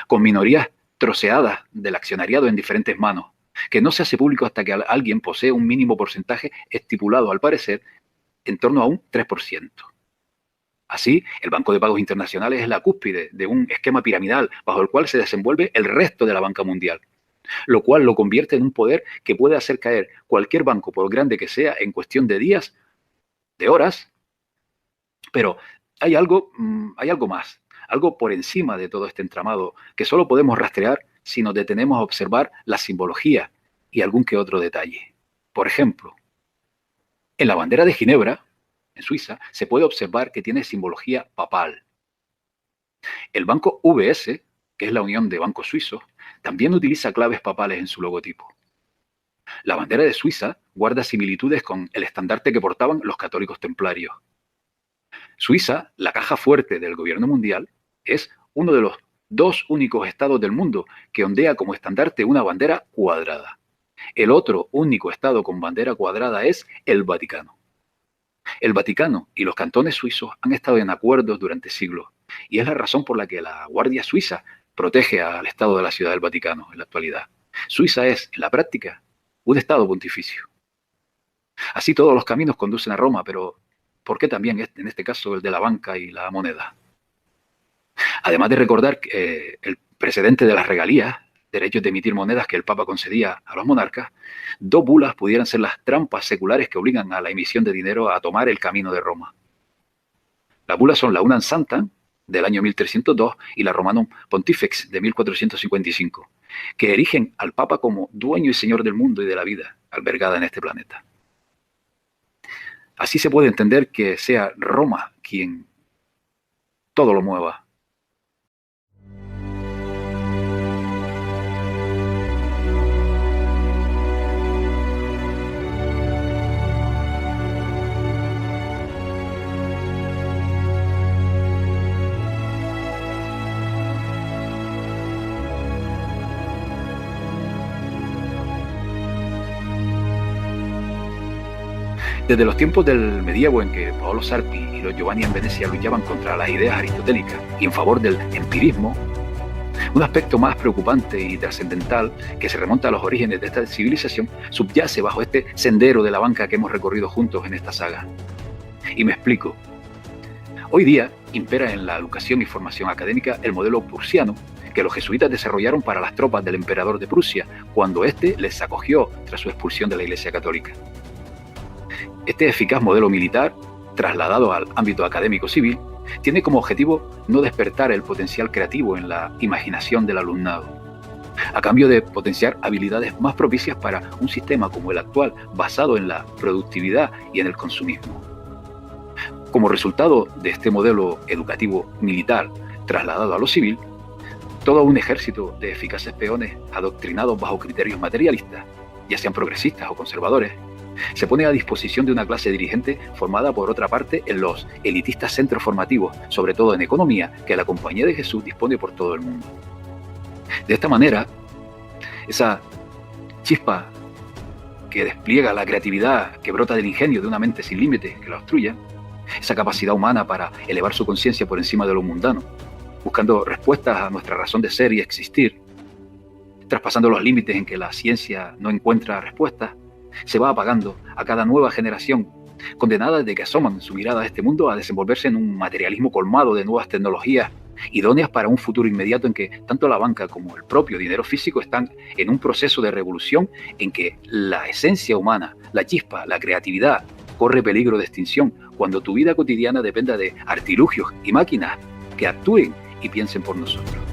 con minorías troceadas del accionariado en diferentes manos, que no se hace público hasta que alguien posee un mínimo porcentaje estipulado, al parecer, en torno a un 3%. Así, el Banco de Pagos Internacionales es la cúspide de un esquema piramidal bajo el cual se desenvuelve el resto de la banca mundial, lo cual lo convierte en un poder que puede hacer caer cualquier banco, por grande que sea, en cuestión de días, de horas. Pero hay algo más, algo por encima de todo este entramado que solo podemos rastrear si nos detenemos a observar la simbología y algún que otro detalle. Por ejemplo, en la bandera de Ginebra, en Suiza, se puede observar que tiene simbología papal. El banco UBS, que es la Unión de Bancos Suizos, también utiliza claves papales en su logotipo. La bandera de Suiza guarda similitudes con el estandarte que portaban los católicos templarios. Suiza, la caja fuerte del gobierno mundial, es uno de los dos únicos estados del mundo que ondea como estandarte una bandera cuadrada. El otro único estado con bandera cuadrada es el Vaticano. El Vaticano y los cantones suizos han estado en acuerdos durante siglos y es la razón por la que la Guardia Suiza protege al Estado de la Ciudad del Vaticano en la actualidad. Suiza es, en la práctica, un Estado pontificio. Así todos los caminos conducen a Roma, pero ¿por qué también en este caso el de la banca y la moneda? Además de recordar que el precedente de las regalías, derechos de emitir monedas que el Papa concedía a los monarcas, dos bulas pudieran ser las trampas seculares que obligan a la emisión de dinero a tomar el camino de Roma. Las bulas son la Unam Sanctam, del año 1302, y la Romanum Pontifex, de 1455, que erigen al Papa como dueño y señor del mundo y de la vida albergada en este planeta. Así se puede entender que sea Roma quien todo lo mueva. Desde los tiempos del medievo en que Paolo Sarpi y los Giovanni en Venecia luchaban contra las ideas aristotélicas y en favor del empirismo, un aspecto más preocupante y trascendental que se remonta a los orígenes de esta civilización subyace bajo este sendero de la banca que hemos recorrido juntos en esta saga. Y me explico. Hoy día impera en la educación y formación académica el modelo prusiano que los jesuitas desarrollaron para las tropas del emperador de Prusia cuando éste les acogió tras su expulsión de la Iglesia Católica. Este eficaz modelo militar, trasladado al ámbito académico civil, tiene como objetivo no despertar el potencial creativo en la imaginación del alumnado, a cambio de potenciar habilidades más propicias para un sistema como el actual, basado en la productividad y en el consumismo. Como resultado de este modelo educativo militar trasladado a lo civil, todo un ejército de eficaces peones adoctrinados bajo criterios materialistas, ya sean progresistas o conservadores, se pone a disposición de una clase dirigente formada por otra parte en los elitistas centros formativos, sobre todo en economía, que la Compañía de Jesús dispone por todo el mundo. De esta manera, esa chispa que despliega la creatividad que brota del ingenio de una mente sin límites que la obstruya, esa capacidad humana para elevar su conciencia por encima de lo mundano, buscando respuestas a nuestra razón de ser y existir, traspasando los límites en que la ciencia no encuentra respuestas, se va apagando a cada nueva generación, condenada desde que asoman su mirada a este mundo a desenvolverse en un materialismo colmado de nuevas tecnologías, idóneas para un futuro inmediato en que tanto la banca como el propio dinero físico están en un proceso de revolución en que la esencia humana, la chispa, la creatividad, corre peligro de extinción cuando tu vida cotidiana dependa de artilugios y máquinas que actúen y piensen por nosotros.